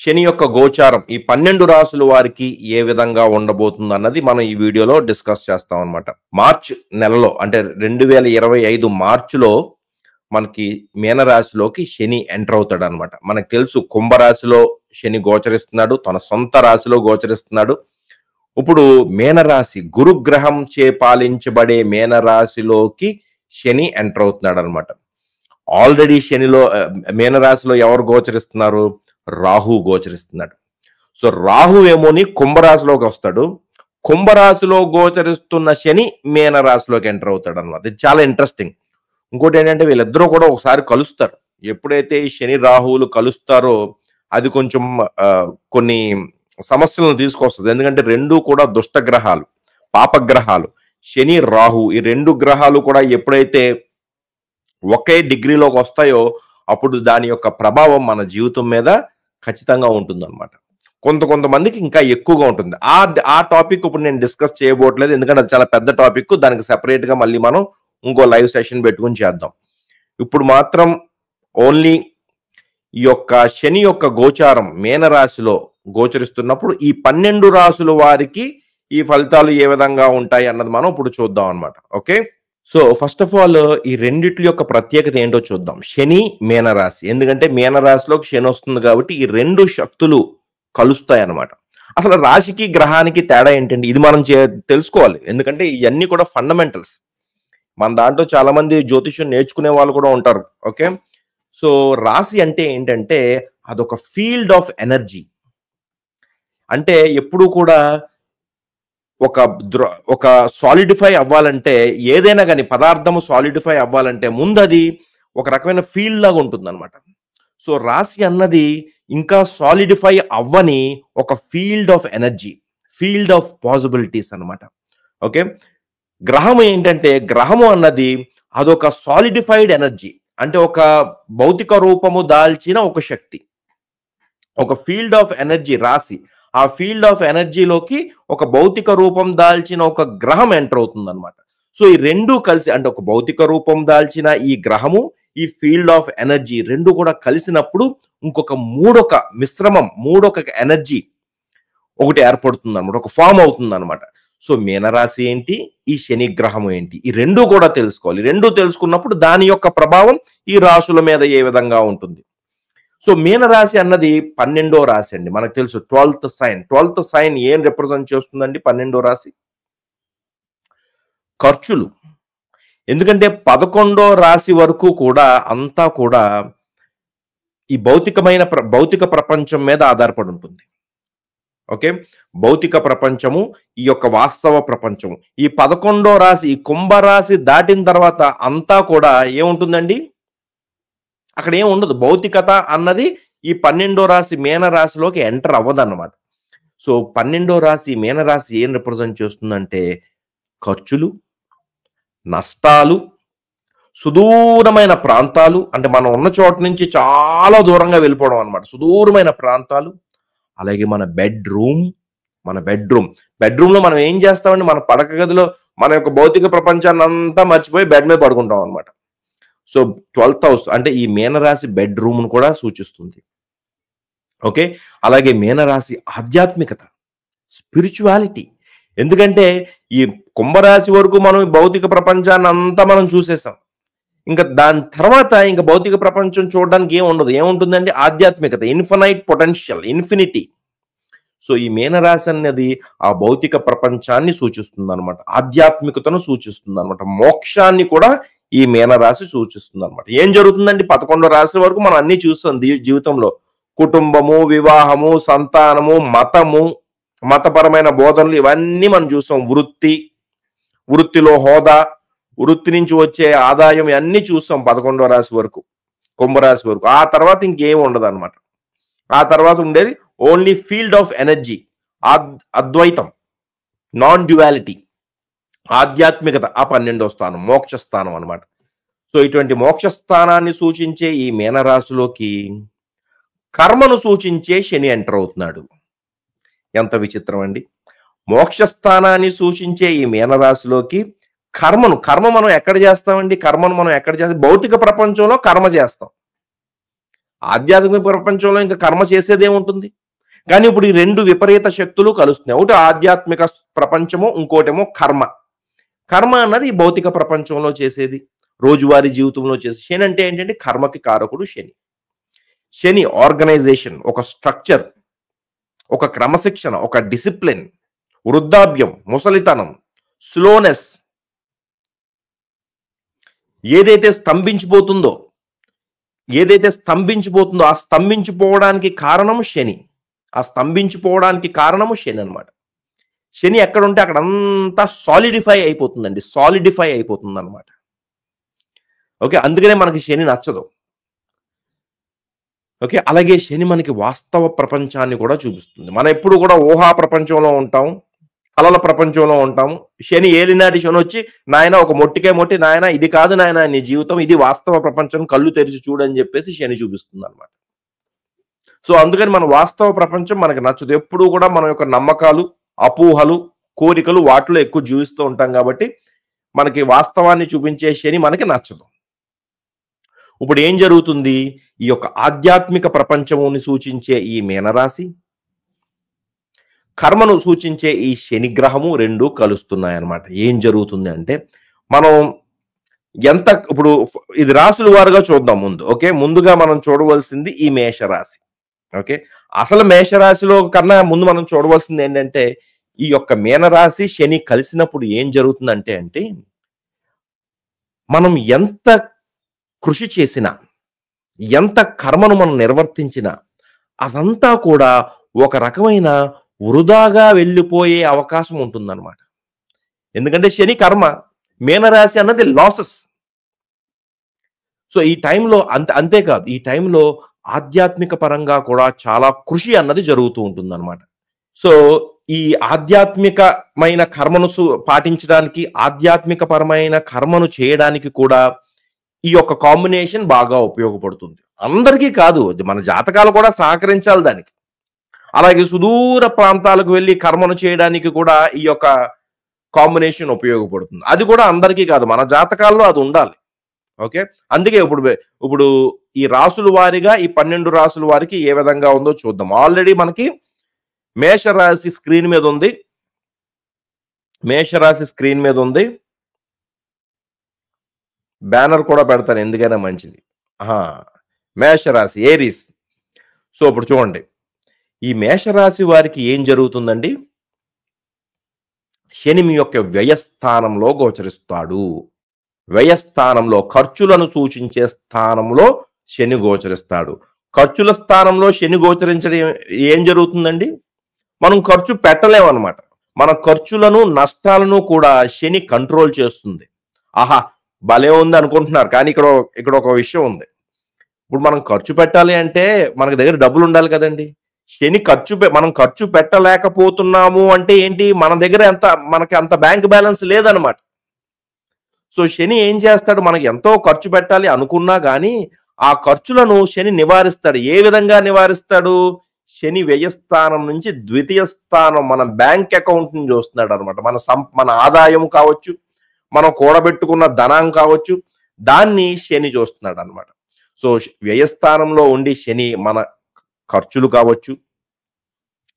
శని యొక్క గోచారం ఈ 12 రాసుల వారికి ఏ విధంగా ఉండబోతుంది అన్నది మనం ఈ వీడియోలో డిస్కస్ చేస్తాం అన్నమాట. మార్చ్ నెలలో అంటే 2025 మార్చిలో మనకి మీనరాశిలోకి శని ఎంటర్ అవుతాడు అనమాట. మనకు తెలుసు కుంభరాశిలో శని గోచరిస్తున్నాడు, తన సొంత రాశిలో గోచరిస్తున్నాడు. ఇప్పుడు మీనరాశి గురుగ్రహం చే పాలించబడే మీనరాశిలోకి శని ఎంటర్ అవుతున్నాడు అనమాట. ఆల్రెడీ శనిలో మీనరాశిలో ఎవరు గోచరిస్తున్నారు? రాహు గోచరిస్తున్నాడు. సో రాహు ఏమోని కుంభరాశిలోకి వస్తాడు. కుంభరాశిలో గోచరిస్తున్న శని మీనరాశిలోకి ఎంటర్ అవుతాడు అనమాట. ఇది చాలా ఇంట్రెస్టింగ్. ఇంకోటి ఏంటంటే వీళ్ళిద్దరూ కూడా ఒకసారి కలుస్తారు. ఎప్పుడైతే ఈ శని రాహువులు కలుస్తారో అది కొంచెం కొన్ని సమస్యలను తీసుకొస్తుంది. ఎందుకంటే రెండు కూడా దుష్ట గ్రహాలు, పాపగ్రహాలు. శని రాహు ఈ రెండు గ్రహాలు కూడా ఎప్పుడైతే ఒకే డిగ్రీలోకి వస్తాయో అప్పుడు దాని యొక్క ప్రభావం మన జీవితం మీద ఖచ్చితంగా ఉంటుందన్నమాట. కొంతమందికి ఇంకా ఎక్కువగా ఉంటుంది. ఆ టాపిక్ ఇప్పుడు నేను డిస్కస్ చేయబోట్లేదు, ఎందుకంటే అది చాలా పెద్ద టాపిక్. దానికి సెపరేట్ గా మళ్ళీ మనం ఇంకో లైవ్ సెషన్ పెట్టుకుని చేద్దాం. ఇప్పుడు మాత్రం ఓన్లీ ఈ యొక్క శని యొక్క గోచారం మీనరాశిలో గోచరిస్తున్నప్పుడు ఈ 12 రాసుల వారికి ఈ ఫలితాలు ఏ విధంగా ఉంటాయి అన్నది మనం ఇప్పుడు చూద్దాం అన్నమాట. Okay, so first of all ఈ రెండిట్ల యొక్క ప్రత్యేకత ఏంటో చూద్దాం. శని మీనరాశి, ఎందుకంటే మీనరాశిలోకి శని వస్తుంది కాబట్టి ఈ రెండు శక్తులు కలుస్తాయి అన్నమాట. అసలు రాశికి గ్రహానికి తేడా ఏంటండి? ఇది మనం తెలుసుకోవాలి, ఎందుకంటే ఇవన్నీ కూడా ఫండమెంటల్స్. మన దాంట్లో చాలా మంది జ్యోతిష్యం నేర్చుకునే వాళ్ళు కూడా ఉంటారు. ఓకే, సో రాశి అంటే ఏంటంటే అదొక ఫీల్డ్ ఆఫ్ ఎనర్జీ. అంటే ఎప్పుడు కూడా ఒక సాలిడిఫై అవ్వాలంటే, ఏదైనా కానీ పదార్థము సాలిడిఫై అవ్వాలంటే ముందు అది ఒక రకమైన ఫీల్డ్ లాగా ఉంటుంది అనమాట. సో రాశి అన్నది ఇంకా సాలిడిఫై అవ్వని ఒక field of energy, field of possibilities అనమాట. ఓకే, గ్రహము ఏంటంటే గ్రహము అన్నది అదొక సాలిడిఫైడ్ ఎనర్జీ, అంటే ఒక భౌతిక రూపము దాల్చిన ఒక శక్తి, ఒక ఫీల్డ్ ఆఫ్ ఎనర్జీ రాశి. ఆ ఫీల్డ్ ఆఫ్ ఎనర్జీలోకి ఒక భౌతిక రూపం దాల్చిన ఒక గ్రహం ఎంటర్ అవుతుంది అనమాట. సో ఈ రెండు కలిసి, అంటే ఒక భౌతిక రూపం దాల్చిన ఈ గ్రహము, ఈ ఫీల్డ్ ఆఫ్ ఎనర్జీ రెండు కూడా కలిసినప్పుడు ఇంకొక మూడొక మిశ్రమం, మూడొక ఎనర్జీ ఒకటి ఏర్పడుతుంది అనమాట, ఒక ఫామ్ అవుతుంది అనమాట. సో మీనరాశి ఏంటి, ఈ శని గ్రహం ఏంటి, ఈ రెండు కూడా తెలుసుకోవాలి. రెండు తెలుసుకున్నప్పుడు దాని యొక్క ప్రభావం ఈ రాశుల మీద ఏ విధంగా ఉంటుంది. సో మీనరాశి అన్నది 12వ రాశి అండి. మనకు తెలుసు 12th సైన్. 12th సైన్ ఏం రిప్రజెంట్ చేస్తుందండి? 12వ రాశి ఖర్చులు. ఎందుకంటే 11వ రాశి వరకు కూడా అంతా కూడా ఈ భౌతిక ప్రపంచం మీద ఆధారపడి ఉంటుంది. ఓకే, భౌతిక ప్రపంచము, ఈ యొక్క వాస్తవ ప్రపంచము. ఈ 11వ రాశి, ఈ కుంభరాశి దాటిన తర్వాత అంతా కూడా ఏముంటుందండి? అక్కడ ఏం ఉండదు. భౌతికత అన్నది ఈ 12వ రాశి మీనరాశిలోకి ఎంటర్ అవ్వదన్నమాట. సో 12వ రాశి మీనరాశి ఏం రిప్రజెంట్ చేస్తుందంటే ఖర్చులు, నష్టాలు, సుదూరమైన ప్రాంతాలు, అంటే మనం ఉన్న చోట నుంచి చాలా దూరంగా వెళ్ళిపోవడం అనమాట, సుదూరమైన ప్రాంతాలు. అలాగే మన బెడ్రూమ్ లో మనం ఏం చేస్తామండి? మన పడక గదిలో మన యొక్క భౌతిక ప్రపంచాన్ని అంతా మర్చిపోయి బెడ్ మీద పడుకుంటాం అనమాట. సో 12th హౌస్ అంటే ఈ మీనరాశి బెడ్రూమ్ ను కూడా సూచిస్తుంది. ఓకే, అలాగే మీనరాశి ఆధ్యాత్మికత, స్పిరిచువాలిటీ. ఎందుకంటే ఈ కుంభరాశి వరకు మనం భౌతిక ప్రపంచాన్ని అంతా మనం చూసేసాం. ఇంకా దాని తర్వాత ఇంకా భౌతిక ప్రపంచం చూడడానికి ఏముంటుందండి? ఆధ్యాత్మికత, ఇన్ఫినైట్ పొటెన్షియల్, ఇన్ఫినిటీ. సో ఈ మీనరాశి అనేది ఆ భౌతిక ప్రపంచాన్ని సూచిస్తుంది అనమాట, ఆధ్యాత్మికతను సూచిస్తుంది అనమాట, మోక్షాన్ని కూడా ఈ మీనరాశి సూచిస్తుంది అనమాట. ఏం జరుగుతుందండి 11వ రాశి వరకు మనం అన్ని చూస్తాం జీవితంలో. కుటుంబము, వివాహము, సంతానము, మతపరమైన బోధనలు, ఇవన్నీ మనం చూస్తాం. వృత్తిలో హోదా, వృత్తి నుంచి వచ్చే ఆదాయం, ఇవన్నీ చూస్తాం 11వ రాశి వరకు, కుంభరాశి వరకు. ఆ తర్వాత ఇంకేం ఉండదు అనమాట. ఆ తర్వాత ఉండేది only field of energy, Advaitam, non duality, ఆధ్యాత్మికత. ఆ 12వ స్థానం మోక్ష స్థానం అనమాట. సో ఇటువంటి మోక్ష స్థానాన్ని సూచించే ఈ మీనరాశిలోకి కర్మను సూచించే శని ఎంటర్ అవుతున్నాడు. ఎంత విచిత్రం అండి! మోక్ష స్థానాన్ని సూచించే ఈ మీనరాశిలోకి కర్మ మనం ఎక్కడ చేస్తామండి? భౌతిక ప్రపంచంలో కర్మ చేస్తాం. ఆధ్యాత్మిక ప్రపంచంలో ఇంకా కర్మ చేసేదేముంటుంది? కానీ ఇప్పుడు ఈ 2 విపరీత శక్తులు కలుస్తున్నాయి. ఒకటి ఆధ్యాత్మిక ప్రపంచము, ఇంకోటేమో కర్మ. కర్మ అన్నది ఈ భౌతిక ప్రపంచంలో చేసేది, రోజువారీ జీవితంలో చేసేది. శని అంటే ఏంటంటే కర్మకి కారకుడు శని. శని ఆర్గనైజేషన్, ఒక స్ట్రక్చర్, ఒక క్రమశిక్షణ, ఒక డిసిప్లిన్, వృద్ధాప్యం, ముసలితనం, స్లోనెస్, ఏదైతే స్తంభించిపోతుందో ఆ స్తంభించిపోవడానికి కారణము శని. ఆ స్తంభించిపోవడానికి కారణము శని అనమాట. శని ఎక్కడుంటే అక్కడంతా సాలిడిఫై అయిపోతుంది అనమాట. ఓకే, అందుకనే మనకి శని నచ్చదు. ఓకే, అలాగే శని మనకి వాస్తవ ప్రపంచాన్ని కూడా చూపిస్తుంది. మనం ఎప్పుడు కూడా ఊహా ప్రపంచంలో ఉంటాం, కలల ప్రపంచంలో ఉంటాము. శని ఏలినాటి శని వచ్చి, నాయన ఒక మొట్టి నాయన ఇది కాదు నాయన నీ జీవితం, ఇది వాస్తవ ప్రపంచం, కళ్ళు తెరిచి చూడని చెప్పేసి శని చూపిస్తుంది అనమాట. సో అందుకని మన వాస్తవ ప్రపంచం మనకి నచ్చదు. ఎప్పుడు కూడా మన యొక్క నమ్మకాలు, అపోహలు, కోరికలు వాటిలో ఎక్కువ జీవిస్తూ ఉంటాం కాబట్టి మనకి వాస్తవాన్ని చూపించే శని మనకి నచ్చదు. ఇప్పుడు ఏం జరుగుతుంది? ఈ యొక్క ఆధ్యాత్మిక ప్రపంచముని సూచించే ఈ మీనరాశి, కర్మను సూచించే ఈ శని గ్రహము 2 కలుస్తున్నాయి అన్నమాట. ఏం జరుగుతుంది అంటే, మనం ఇప్పుడు ఇది రాసుల వారుగా చూద్దాం ముందు. ఓకే, ముందుగా మనం చూడవలసింది ఈ మేషరాశి. ఓకే, అసలు మేషరాశిలో కన్నా ముందు మనం చూడవలసింది ఏంటంటే, ఈ యొక్క మీనరాశి శని కలిసినప్పుడు ఏం జరుగుతుందంటే మనం ఎంత కృషి చేసినా, ఎంత కర్మను మనం నిర్వర్తించినా అదంతా కూడా ఒక రకమైన వృధాగా వెళ్ళిపోయే అవకాశం ఉంటుందన్నమాట. ఎందుకంటే శని కర్మ, మీనరాశి అన్నది లాసెస్. సో ఈ టైంలో అంతేకాదు, ఈ టైంలో ఆధ్యాత్మిక పరంగా కూడా చాలా కృషి అన్నది జరుగుతూ ఉంటుందన్నమాట. సో ఈ ఆధ్యాత్మికమైన కర్మను పాటించడానికి, ఆధ్యాత్మిక పరమైన కర్మను చేయడానికి కూడా ఈ యొక్క కాంబినేషన్ బాగా ఉపయోగపడుతుంది. అందరికీ కాదు, మన జాతకాలు కూడా సహకరించాలి దానికి. అలాగే సుదూర ప్రాంతాలకు వెళ్ళి కర్మను చేయడానికి కూడా ఈ యొక్క కాంబినేషన్ ఉపయోగపడుతుంది. అది కూడా అందరికీ కాదు, మన జాతకాల్లో అది ఉండాలి. ఓకే, అందుకే ఇప్పుడు ఈ రాసుల వారిగా ఈ 12 రాసుల వారికి ఏ విధంగా ఉందో చూద్దాం. ఆల్రెడీ మనకి మేషరాశి స్క్రీన్ మీద ఉంది. బ్యానర్ కూడా పెడతాను, ఎందుకైనా మంచిది. మేషరాశి, ఏరీస్. సో ఇప్పుడు చూడండి, ఈ మేషరాశి వారికి ఏం జరుగుతుందండి? శని మీ యొక్క వ్యయస్థానంలో గోచరిస్తాడు. వ్యయస్థానంలో, ఖర్చులను సూచించే స్థానంలో శని గోచరిస్తాడు. ఖర్చుల స్థానంలో శని గోచరించడం ఏం జరుగుతుందండి? మనం ఖర్చు పెట్టలేమన్నమాట. మన ఖర్చులను, నష్టాలను కూడా శని కంట్రోల్ చేస్తుంది. ఆహా, భలే ఉంది అనుకుంటున్నారు, కానీ ఇక్కడ ఒక విషయం ఉంది. ఇప్పుడు మనం ఖర్చు పెట్టాలి అంటే మనకి దగ్గర డబ్బులు ఉండాలి కదండి. శని మనం ఖర్చు పెట్టలేకపోతున్నాము అంటే ఏంటి? మన దగ్గర మనకి అంత బ్యాంక్ బ్యాలెన్స్ లేదనమాట. సో శని ఏం చేస్తాడు? మనకి ఎంతో ఖర్చు పెట్టాలి అనుకున్నా కానీ ఆ ఖర్చులను శని నివారిస్తాడు. ఏ విధంగా నివారిస్తాడు? శని వ్యయస్థానం నుంచి ద్వితీయ స్థానం, మన బ్యాంక్ అకౌంట్ ని చూస్తున్నాడు అనమాట. మన ఆదాయం కావచ్చు, మనం కూడబెట్టుకున్న ధనం కావచ్చు, దాన్ని శని చూస్తున్నాడు అనమాట. సో వ్యయస్థానంలో ఉండి శని మన ఖర్చులు కావచ్చు,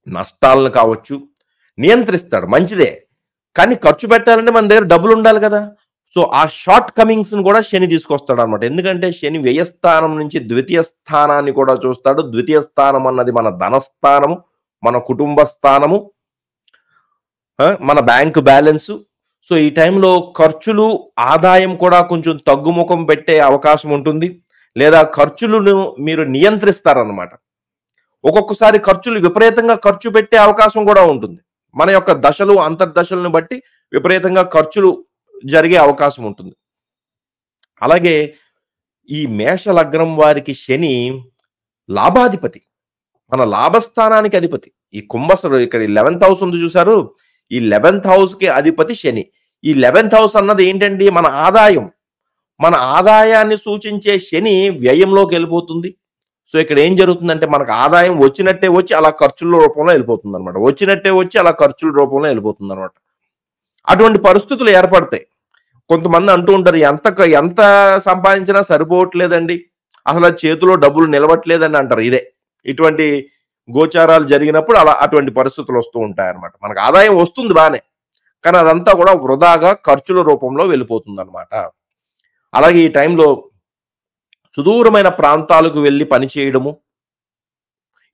నష్టాలను కావచ్చు నియంత్రిస్తాడు. మంచిదే, కానీ ఖర్చు పెట్టాలంటే మన దగ్గర డబ్బులు ఉండాలి కదా. సో ఆ షార్ట్ కమింగ్స్ ను కూడా శని తీసుకొస్తాడు అనమాట. ఎందుకంటే శని వ్యయస్థానం నుంచి ద్వితీయ స్థానాన్ని కూడా చూస్తాడు. ద్వితీయ స్థానం అన్నది మన ధనస్థానము, మన కుటుంబ స్థానము, మన బ్యాంకు బ్యాలెన్స్. సో ఈ టైంలో ఖర్చులు, ఆదాయం కూడా కొంచెం తగ్గుముఖం పెట్టే అవకాశం ఉంటుంది, లేదా ఖర్చులను మీరు నియంత్రిస్తారన్నమాట. ఒక్కొక్కసారి ఖర్చులు విపరీతంగా ఖర్చు పెట్టే అవకాశం కూడా ఉంటుంది. మన యొక్క దశలు, అంతర్దశలను బట్టి విపరీతంగా ఖర్చులు జరిగే అవకాశం ఉంటుంది. అలాగే ఈ మేష లగ్నం వారికి శని లాభాధిపతి, మన లాభస్థానానికి అధిపతి. ఈ కుంభస్థుడు ఇక్కడ 11th హౌస్ ఉంది చూసారు, ఈ 11th హౌస్ కి అధిపతి శని. ఈ 11th హౌస్ అన్నది ఏంటండి? మన ఆదాయం. మన ఆదాయాన్ని సూచించే శని వ్యయంలోకి వెళ్ళిపోతుంది. సో ఇక్కడ ఏం జరుగుతుందంటే, మనకు ఆదాయం వచ్చినట్టే వచ్చి అలా ఖర్చుల రూపంలో వెళ్ళిపోతుంది అనమాట. వచ్చినట్టే వచ్చి అలా ఖర్చుల రూపంలో వెళ్ళిపోతుంది అనమాట. అటువంటి పరిస్థితులు ఏర్పడతాయి. కొంతమంది అంటూ ఉంటారు, ఎంత సంపాదించినా సరిపోవట్లేదండి, అసలు చేతిలో డబ్బులు నిలవట్లేదని అంటారు. ఇటువంటి గోచారాలు జరిగినప్పుడు అటువంటి పరిస్థితులు వస్తూ ఉంటాయన్నమాట. మనకు ఆదాయం వస్తుంది బానే, కానీ అదంతా కూడా వృధాగా ఖర్చుల రూపంలో వెళ్ళిపోతుందన్నమాట. అలాగే ఈ టైంలో సుదూరమైన ప్రాంతాలకు వెళ్ళి పని చేయడము,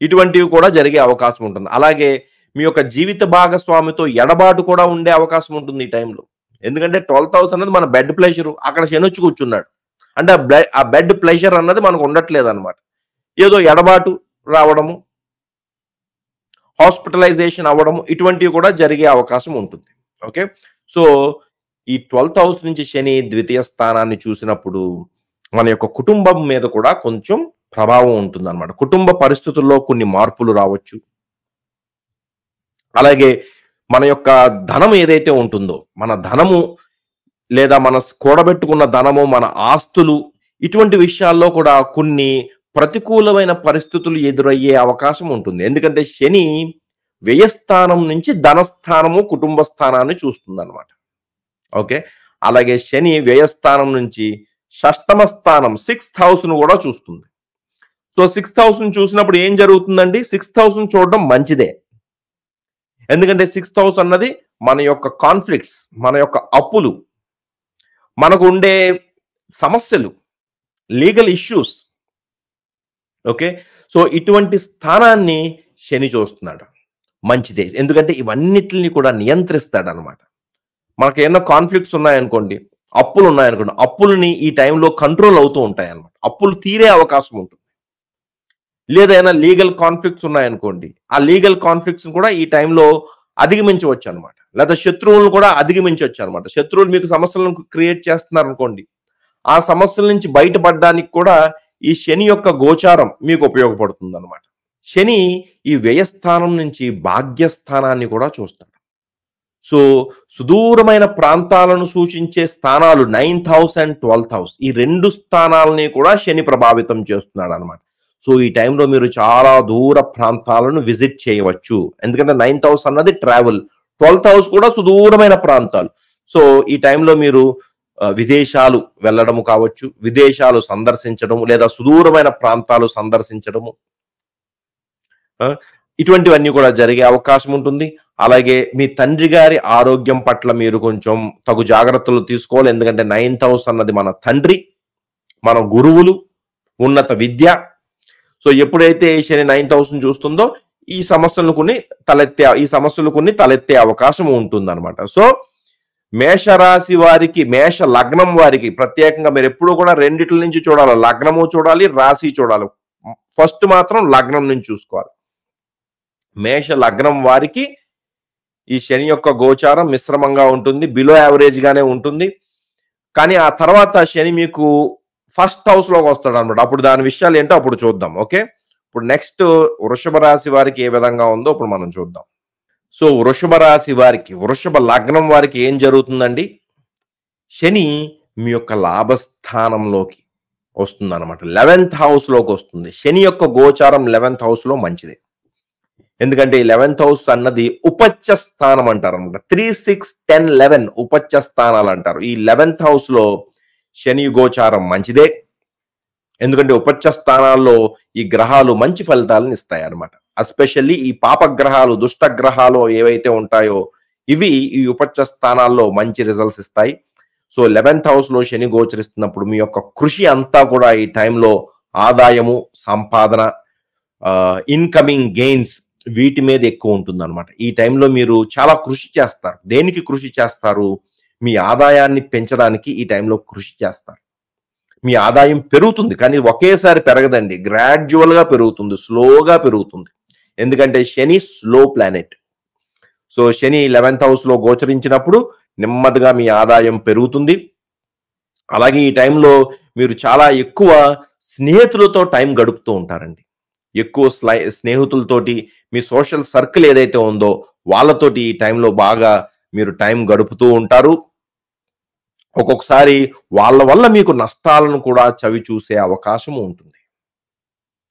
ఇటువంటివి కూడా జరిగే అవకాశం ఉంటుంది. అలాగే మీ యొక్క జీవిత భాగస్వామితో ఎడబాటు కూడా ఉండే అవకాశం ఉంటుంది ఈ టైంలో. ఎందుకంటే 12th హౌస్ అన్నది మన బెడ్ ప్లెజర్, అక్కడ శనొచ్చి కూర్చున్నాడు అంటే ఆ బెడ్ ప్లెజర్ అన్నది మనకు ఉండట్లేదు అనమాట. ఏదో ఎడబాటు రావడము, హాస్పిటలైజేషన్ అవ్వడము, ఇటువంటివి కూడా జరిగే అవకాశం ఉంటుంది. ఓకే, సో ఈ 12th హౌస్ నుంచి శని ద్వితీయ స్థానాన్ని చూసినప్పుడు మన యొక్క కుటుంబం మీద కూడా కొంచెం ప్రభావం ఉంటుంది అనమాట. కుటుంబ పరిస్థితుల్లో కొన్ని మార్పులు రావచ్చు. అలాగే మన యొక్క ధనం ఏదైతే ఉంటుందో, మన ధనము లేదా మన కూడబెట్టుకున్న ధనము, మన ఆస్తులు, ఇటువంటి విషయాల్లో కూడా కొన్ని ప్రతికూలమైన పరిస్థితులు ఎదురయ్యే అవకాశం ఉంటుంది. ఎందుకంటే శని వ్యయస్థానం నుంచి ధనస్థానము, కుటుంబ స్థానాన్ని చూస్తుంది అనమాట. ఓకే, అలాగే శని వ్యయస్థానం నుంచి షష్టమ స్థానం 6th హౌస్ ను కూడా చూస్తుంది. సో 6th హౌస్ ను చూసినప్పుడు ఏం జరుగుతుందండి? 6th హౌస్ ను చూడడం మంచిదే. ఎందుకంటే 6th హౌస్ అన్నది మన యొక్క కాన్ఫ్లిక్ట్స్, మన యొక్క అప్పులు, మనకు ఉండే సమస్యలు, లీగల్ ఇష్యూస్. ఓకే, సో ఇటువంటి స్థానాన్ని శని చూస్తున్నాడు, మంచిదే. ఎందుకంటే ఇవన్నిటిని కూడా నియంత్రిస్తాడు అనమాట. మనకు ఏమన్నా కాన్ఫ్లిక్ట్స్ ఉన్నాయనుకోండి, అప్పులు ఉన్నాయనుకోండి, అప్పులని ఈ టైంలో కంట్రోల్ అవుతూ ఉంటాయి అనమాట. అప్పులు తీరే అవకాశం ఉంటుంది. లేదా ఏమైనా లీగల్ కాన్ఫ్లిక్ట్స్ ఉన్నాయనుకోండి, ఆ లీగల్ కాన్ఫ్లిక్ట్స్ కూడా ఈ టైంలో అధిగమించవచ్చు అనమాట. లేదా శత్రువులను కూడా అధిగమించవచ్చు అనమాట. శత్రువులు మీకు సమస్యలను క్రియేట్ చేస్తున్నారు అనుకోండి, ఆ సమస్యల నుంచి బయటపడడానికి కూడా ఈ శని యొక్క గోచారం మీకు ఉపయోగపడుతుంది అనమాట. శని ఈ వ్యయస్థానం నుంచి భాగ్యస్థానాన్ని కూడా చూస్తాడు. సో సుదూరమైన ప్రాంతాలను సూచించే స్థానాలు 9th house and 12th house, ఈ రెండు స్థానాలని కూడా శని ప్రభావితం చేస్తున్నాడు అనమాట. సో ఈ టైంలో మీరు చాలా దూర ప్రాంతాలను విజిట్ చేయవచ్చు. ఎందుకంటే 9th హౌస్ అన్నది ట్రావెల్, 12th హౌస్ కూడా సుదూరమైన ప్రాంతాలు. సో ఈ టైంలో మీరు విదేశాలు వెళ్ళడము కావచ్చు, విదేశాలు సందర్శించడము, లేదా సుదూరమైన ప్రాంతాలు సందర్శించడము, ఇటువంటివన్నీ కూడా జరిగే అవకాశం ఉంటుంది. అలాగే మీ తండ్రి గారి ఆరోగ్యం పట్ల మీరు కొంచెం తగు జాగ్రత్తలు తీసుకోవాలి. ఎందుకంటే 9th హౌస్ అన్నది మన తండ్రి, మన గురువులు, ఉన్నత విద్య. సో ఎప్పుడైతే శని 9th హౌస్ ను చూస్తుందో ఈ సమస్యలు కొన్ని తలెత్తే అవకాశం ఉంటుంది అనమాట. సో మేషరాశి వారికి, మేష లగ్నం వారికి ప్రత్యేకంగా మీరు ఎప్పుడు కూడా రెండిట్ల నుంచి చూడాలి. లగ్నము చూడాలి, రాశి చూడాలి. ఫస్ట్ మాత్రం లగ్నం నుంచి చూసుకోవాలి. మేష లగ్నం వారికి ఈ శని యొక్క గోచారం మిశ్రమంగా ఉంటుంది, బిలో యావరేజ్ గానే ఉంటుంది. కానీ ఆ తర్వాత శని మీకు ఫస్ట్ హౌస్ లోకి వస్తాడు అనమాట. అప్పుడు దాని విషయాలు ఏంటో అప్పుడు చూద్దాం. ఓకే, ఇప్పుడు నెక్స్ట్ వృషభ రాశి వారికి ఏ విధంగా ఉందో ఇప్పుడు మనం చూద్దాం. సో వృషభ రాశి వారికి, వృషభ లగ్నం వారికి ఏం జరుగుతుందండి? శని మీ యొక్క లాభస్థానంలోకి వస్తుంది అనమాట. 11th హౌస్ లోకి వస్తుంది. శని యొక్క గోచారం 11th హౌస్ లో మంచిది. ఎందుకంటే 11th హౌస్ అన్నది ఉపచ్చ స్థానం అంటారు అనమాట. 3, 6, 10, 11 ఉపచ్చ స్థానాలు అంటారు. ఈ 11th హౌస్ లో శని గోచారం మంచిదే. ఎందుకంటే ఉపచ్చ స్థానాల్లో ఈ గ్రహాలు మంచి ఫలితాలను ఇస్తాయి అనమాట. ఎస్పెషల్లీ ఈ పాపగ్రహాలు, దుష్ట గ్రహాలు ఏవైతే ఉంటాయో ఇవి ఈ ఉపచ్చ స్థానాల్లో మంచి రిజల్ట్స్ ఇస్తాయి. సో 11th హౌస్ లో శని గోచరిస్తున్నప్పుడు మీ యొక్క కృషి అంతా కూడా ఈ టైంలో ఆదాయము, సంపాదన, ఇన్కమింగ్ గెయిన్స్, వీటి మీద ఎక్కువ ఉంటుంది అనమాట. ఈ టైంలో మీరు చాలా కృషి చేస్తారు. దేనికి కృషి చేస్తారు? మీ ఆదాయాన్ని పెంచడానికి ఈ టైంలో కృషి చేస్తారు. మీ ఆదాయం పెరుగుతుంది, కానీ ఒకేసారి పెరగదండి. గ్రాడ్యువల్ గా పెరుగుతుంది, స్లోగా పెరుగుతుంది. ఎందుకంటే శని స్లో ప్లానెట్. సో శని 11th హౌస్ లో గోచరించినప్పుడు నెమ్మదిగా మీ ఆదాయం పెరుగుతుంది. అలాగే ఈ టైంలో మీరు చాలా ఎక్కువ స్నేహితులతో టైం గడుపుతూ ఉంటారండి. ఎక్కువ స్నేహితులతోటి, మీ సోషల్ సర్కిల్ ఏదైతే ఉందో వాళ్ళతోటి ఈ టైంలో బాగా మీరు టైం గడుపుతూ ఉంటారు. ఒక్కొక్కసారి వాళ్ళ వల్ల మీకు నష్టాలను కూడా చవి చూసే అవకాశం ఉంటుంది.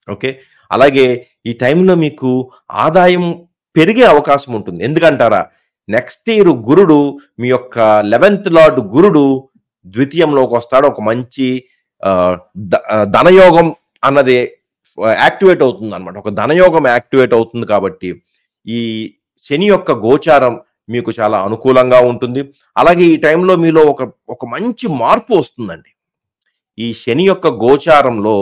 ఓకే, అలాగే ఈ టైంలో మీకు ఆదాయం పెరిగే అవకాశం ఉంటుంది. ఎందుకంటారా? నెక్స్ట్ ఇయర్ గురుడు, మీ యొక్క 11th లార్డ్ గురుడు ద్వితీయంలోకి వస్తాడు. ఒక మంచి ధనయోగం అన్నది యాక్టివేట్ అవుతుంది అనమాట. ఒక ధనయోగం యాక్టివేట్ అవుతుంది కాబట్టి ఈ శని యొక్క గోచారం మీకు చాలా అనుకూలంగా ఉంటుంది. అలాగే ఈ టైంలో మీలో ఒక మంచి మార్పు వస్తుందండి. ఈ శని యొక్క గోచారంలో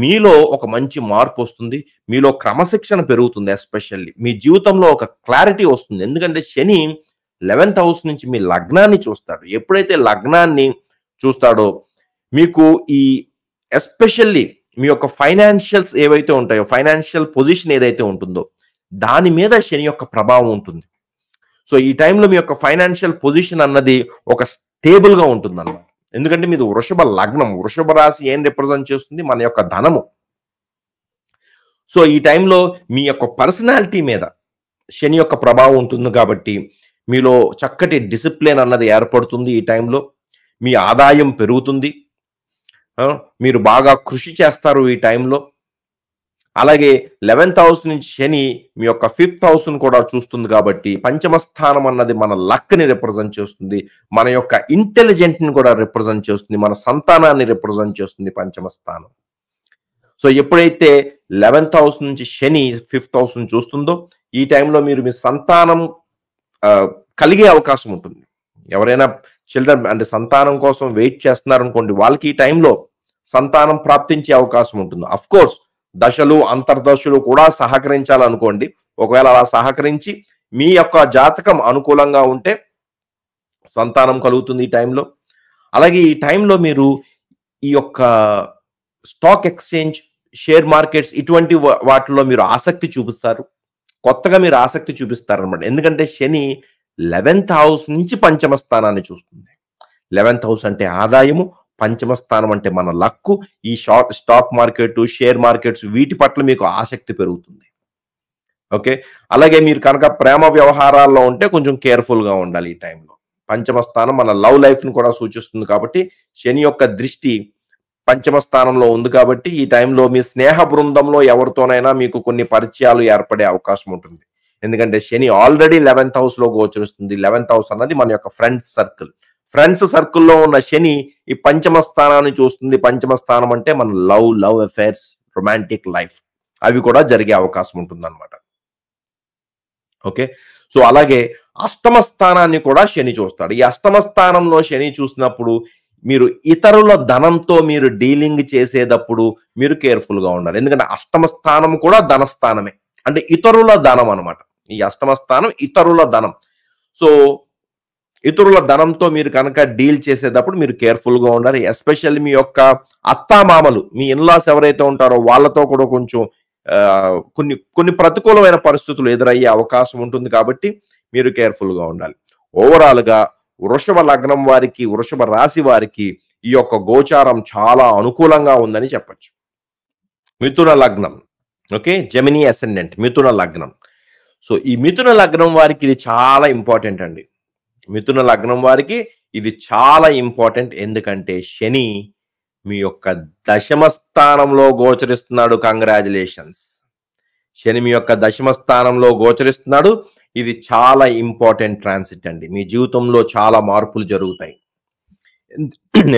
మీలో ఒక మంచి మార్పు వస్తుంది. మీలో క్రమశిక్షణ పెరుగుతుంది. ఎస్పెషల్లీ మీ జీవితంలో ఒక క్లారిటీ వస్తుంది. ఎందుకంటే శని 11th హౌస్ నుంచి మీ లగ్నాన్ని చూస్తాడు. ఎప్పుడైతే లగ్నాన్ని చూస్తాడో మీకు ఈ ఎస్పెషల్లీ మీ యొక్క ఫైనాన్షియల్స్ ఏవైతే ఉంటాయో, ఫైనాన్షియల్ పొజిషన్ ఏదైతే ఉంటుందో దాని మీద శని యొక్క ప్రభావం ఉంటుంది. సో ఈ టైంలో మీ యొక్క ఫైనాన్షియల్ పొజిషన్ అన్నది ఒక స్టేబుల్గా ఉంటుంది అన్నమాట. ఎందుకంటే మీది వృషభ లగ్నం. వృషభ రాశి ఏం రిప్రజెంట్ చేస్తుంది? మన యొక్క ధనము. సో ఈ టైంలో మీ యొక్క పర్సనాలిటీ మీద శని యొక్క ప్రభావం ఉంటుంది కాబట్టి మీలో చక్కటి డిసిప్లిన్ అన్నది ఏర్పడుతుంది. ఈ టైంలో మీ ఆదాయం పెరుగుతుంది. మీరు బాగా కృషి చేస్తారు ఈ టైంలో. అలాగే 11th హౌస్ నుంచి శని మీ యొక్క 5th హౌస్ను కూడా చూస్తుంది కాబట్టి పంచమ స్థానం అన్నది మన లక్ని రిప్రజెంట్ చేస్తుంది. మన యొక్క ఇంటెలిజెంట్ని కూడా రిప్రజెంట్ చేస్తుంది. మన సంతానాన్ని రిప్రజెంట్ చేస్తుంది పంచమ స్థానం. సో ఎప్పుడైతే 11th హౌస్ నుంచి శని 5th హౌస్ను చూస్తుందో ఈ టైంలో మీరు మీ సంతానం కలిగే అవకాశం ఉంటుంది. ఎవరైనా చిల్డ్రన్ అంటే సంతానం కోసం వెయిట్ చేస్తున్నారు అనుకోండి, వాళ్ళకి ఈ టైంలో సంతానం ప్రాప్తించే అవకాశం ఉంటుంది. అఫ్ కోర్స్ దశలు అంతర్దశలు కూడా సహకరించాలనుకోండి. ఒకవేళ అలా సహకరించి మీ యొక్క జాతకం అనుకూలంగా ఉంటే సంతానం కలుగుతుంది ఈ టైంలో. అలాగే ఈ టైంలో మీరు ఈ యొక్క స్టాక్ ఎక్స్చేంజ్, షేర్ మార్కెట్స్ ఇటువంటి వాటిలో మీరు ఆసక్తి చూపిస్తారు. కొత్తగా మీరు ఆసక్తి చూపిస్తారు అనమాట. ఎందుకంటే శని 11th హౌస్ నుంచి పంచమ స్థానాన్ని చూస్తుంది. 11th హౌస్ అంటే ఆదాయము, పంచమ స్థానం అంటే మన లక్కు. ఈ స్టాక్ మార్కెట్, షేర్ మార్కెట్స్ వీటి పట్ల మీకు ఆసక్తి పెరుగుతుంది. ఓకే. అలాగే మీరు కనుక ప్రేమ వ్యవహారాల్లో ఉంటే కొంచెం కేర్ఫుల్గా ఉండాలి ఈ టైంలో. పంచమ స్థానం మన లవ్ లైఫ్ని కూడా సూచిస్తుంది కాబట్టి శని యొక్క దృష్టి పంచమ స్థానంలో ఉంది కాబట్టి ఈ టైంలో మీ స్నేహ బృందంలో ఎవరితోనైనా మీకు కొన్ని పరిచయాలు ఏర్పడే అవకాశం ఉంటుంది. ఎందుకంటే శని ఆల్రెడీ 11th హౌస్లో గోచరిస్తుంది. 11th హౌస్ అన్నది మన యొక్క ఫ్రెండ్స్ సర్కిల్. ఫ్రెండ్స్ సర్కిల్లో ఉన్న శని ఈ పంచమ స్థానాన్ని చూస్తుంది. పంచమ స్థానం అంటే మన లవ్ అఫైర్స్, రొమాంటిక్ లైఫ్ అవి కూడా జరిగే అవకాశం ఉంటుంది అనమాట. ఓకే. సో అలాగే అష్టమ స్థానాన్ని కూడా శని చూస్తాడు. ఈ అష్టమ స్థానంలో శని చూసినప్పుడు మీరు ఇతరుల ధనంతో మీరు డీలింగ్ చేసేటప్పుడు మీరు కేర్ఫుల్గా ఉండాలి. ఎందుకంటే అష్టమ స్థానం కూడా ధనస్థానమే, అంటే ఇతరుల ధనం అనమాట. ఈ అష్టమ స్థానం ఇతరుల ధనం. సో ఇతరుల ధనంతో మీరు కనుక డీల్ చేసేటప్పుడు మీరు కేర్ఫుల్గా ఉండాలి. ఎస్పెషల్లీ మీ యొక్క అత్తామామలు, మీ ఇన్లాస్ ఎవరైతే ఉంటారో వాళ్ళతో కూడా కొంచెం కొన్ని ప్రతికూలమైన పరిస్థితులు ఎదురయ్యే అవకాశం ఉంటుంది కాబట్టి మీరు కేర్ఫుల్గా ఉండాలి. ఓవరాల్గా వృషభ లగ్నం వారికి, వృషభ రాశి వారికి ఈ యొక్క గోచారం చాలా అనుకూలంగా ఉందని చెప్పచ్చు. మిథున లగ్నం, ఓకే, జెమిని అసెండెంట్, మిథున లగ్నం. సో ఈ మిథున లగ్నం వారికి ఇది చాలా ఇంపార్టెంట్ అండి. మిథున లగ్నం వారికి ఇది చాలా ఇంపార్టెంట్. ఎందుకంటే శని మీ యొక్క దశమ స్థానంలో గోచరిస్తున్నాడు. కంగ్రాచులేషన్స్. శని మీ యొక్క దశమ స్థానంలో గోచరిస్తున్నాడు. ఇది చాలా ఇంపార్టెంట్ ట్రాన్సిట్ అండి. మీ జీవితంలో చాలా మార్పులు జరుగుతాయి.